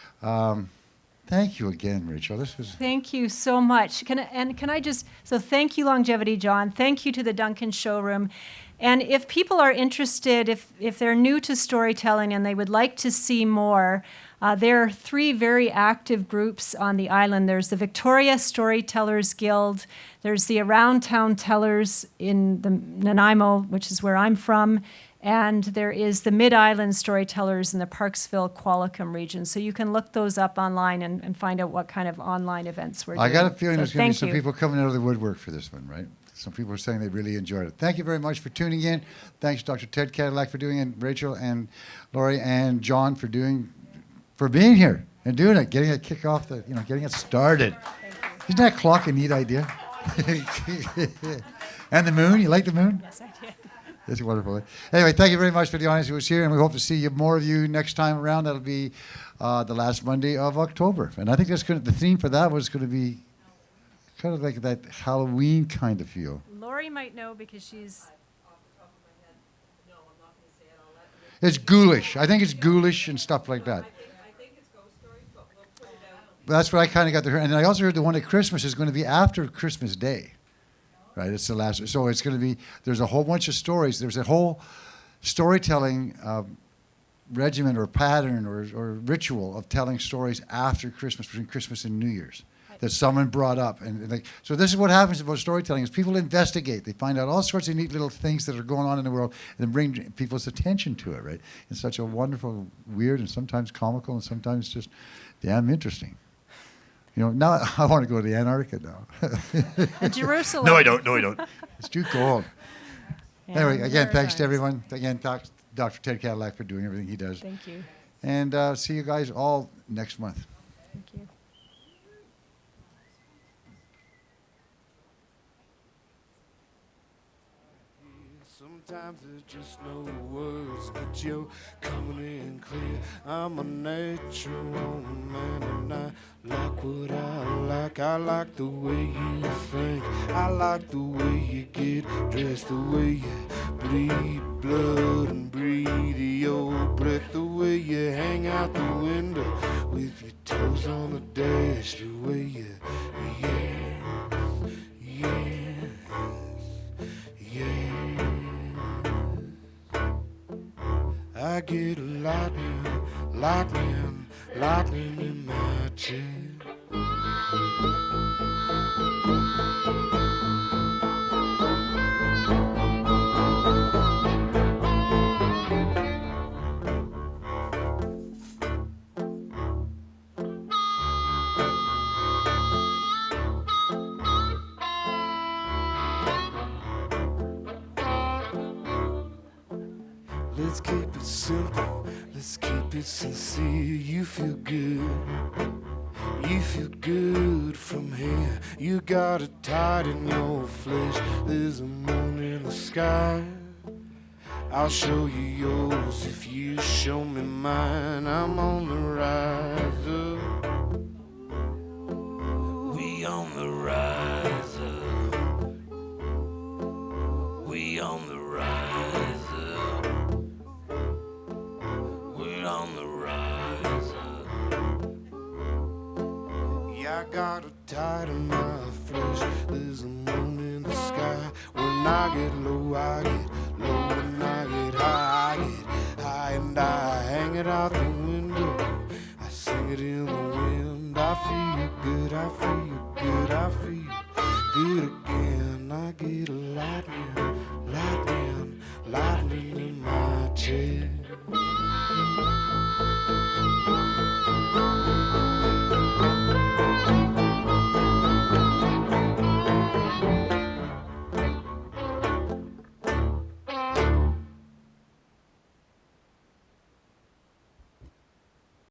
Thank you again, Rachel. Thank you so much. Thank you, Longevity John. Thank you to the Duncan Showroom. And if people are interested, if they're new to storytelling and they would like to see more, there are 3 very active groups on the island. There's the Victoria Storytellers Guild, there's the Around Town Tellers in the Nanaimo, which is where I'm from, and there is the Mid-Island Storytellers in the Parksville-Qualicum region. So you can look those up online and find out what kind of online events we're doing. I got a feeling there's going to be some people coming out of the woodwork for this one, right? Some people are saying they really enjoyed it. Thank you very much for tuning in. Thanks, Dr. Ted Cadillac, for doing it, Rachel and Laurie and John for being here and doing it, getting it kick off getting it started. Isn't that clock a neat idea? And the moon, you like the moon? Yes, I did. It's wonderful. Anyway, thank you very much for the audience who was here, and we hope to see more of you next time around. That'll be the last Monday of October. And I think the theme for that was going to be kind of like that Halloween kind of feel. Lori might know because she's. It's ghoulish. I think it's ghoulish and stuff like that. That's what I kind of got to hear. And I also heard the one at Christmas is going to be after Christmas Day. Right? It's the last. So it's going to be, there's a whole bunch of stories. There's a whole storytelling regimen or pattern or ritual of telling stories after Christmas, between Christmas and New Year's, that someone brought up. And like, so this is what happens about storytelling is people investigate. They find out all sorts of neat little things that are going on in the world and then bring people's attention to it, right? In such a wonderful, weird, and sometimes comical and sometimes just damn interesting. You know, now I want to go to Antarctica now. Jerusalem. No, I don't. No, I don't. It's too cold. Yeah, Anyway, again, very thanks to nice. everyone. Again, Dr. Ted Cadillac for doing everything he does. Thank you. And see you guys all next month. Thank you. Sometimes there's just no words, but you're coming in clear. I'm a natural man and I like what I like. I like the way you think. I like the way you get dressed, the way you bleed blood and breathe your breath, the way you hang out the window with your toes on the dash, the way you, I get lightning in my chest. Let's keep it simple, let's keep it sincere. You feel good, you feel good from here. You got it tight in your flesh. There's a moon in the sky. I'll show you yours if you show me mine. I'm on the rise up. We on the rise up. We on the rise up. We're on the rise up. Yeah, I got it tight in my flesh. There's a moon in the sky. When I get low, I get low. When I get high, I get high. And I hang it out the window. I sing it in the wind. I feel good, I feel good, I feel good again. I get